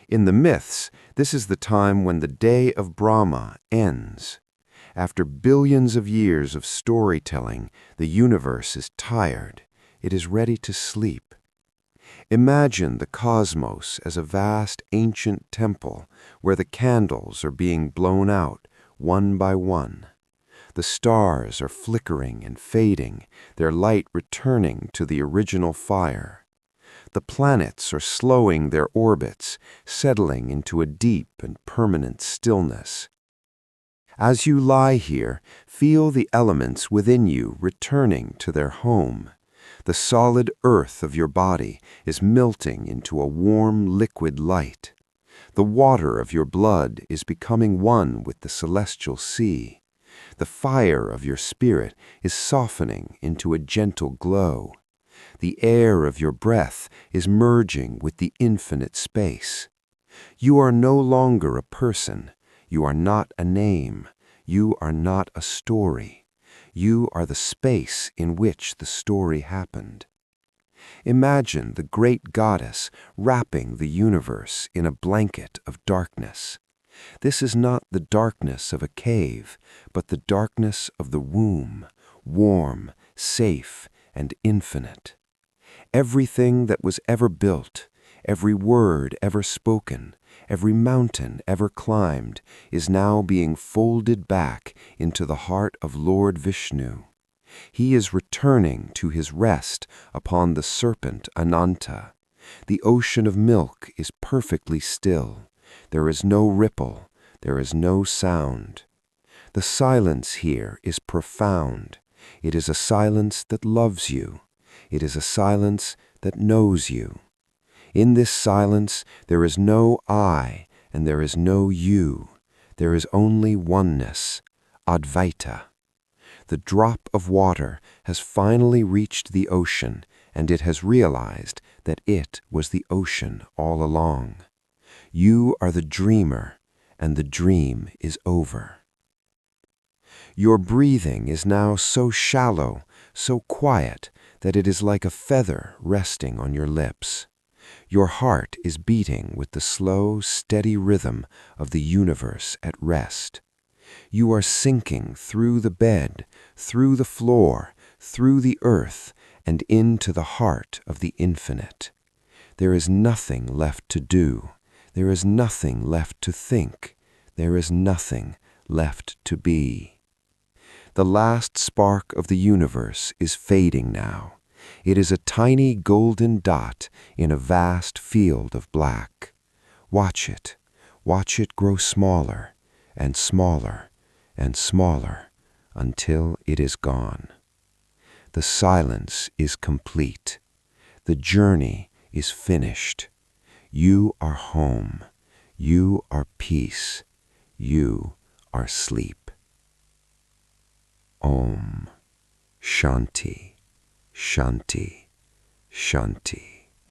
In the myths, this is the time when the day of Brahma ends. After billions of years of storytelling, the universe is tired. It is ready to sleep. Imagine the cosmos as a vast ancient temple where the candles are being blown out one by one. The stars are flickering and fading, their light returning to the original fire. The planets are slowing their orbits, settling into a deep and permanent stillness. As you lie here, feel the elements within you returning to their home. The solid earth of your body is melting into a warm liquid light. The water of your blood is becoming one with the celestial sea. The fire of your spirit is softening into a gentle glow. The air of your breath is merging with the infinite space. You are no longer a person. You are not a name. You are not a story. You are the space in which the story happened. Imagine the great goddess wrapping the universe in a blanket of darkness. This is not the darkness of a cave, but the darkness of the womb, warm, safe, and infinite. Everything that was ever built, every word ever spoken, every mountain ever climbed, is now being folded back into the heart of Lord Vishnu. He is returning to his rest upon the serpent Ananta. The ocean of milk is perfectly still. There is no ripple. There is no sound. The silence here is profound. It is a silence that loves you. It is a silence that knows you. In this silence, there is no I and there is no you. There is only oneness, Advaita. The drop of water has finally reached the ocean, and it has realized that it was the ocean all along. You are the dreamer, and the dream is over. Your breathing is now so shallow, so quiet, that it is like a feather resting on your lips. Your heart is beating with the slow, steady rhythm of the universe at rest. You are sinking through the bed, through the floor, through the earth, and into the heart of the infinite. There is nothing left to do. There is nothing left to think. There is nothing left to be. The last spark of the universe is fading now. It is a tiny golden dot in a vast field of black. Watch it grow smaller and smaller and smaller until it is gone. The silence is complete. The journey is finished. You are home. You are peace. You are sleep. Om Shanti, Shanti, Shanti.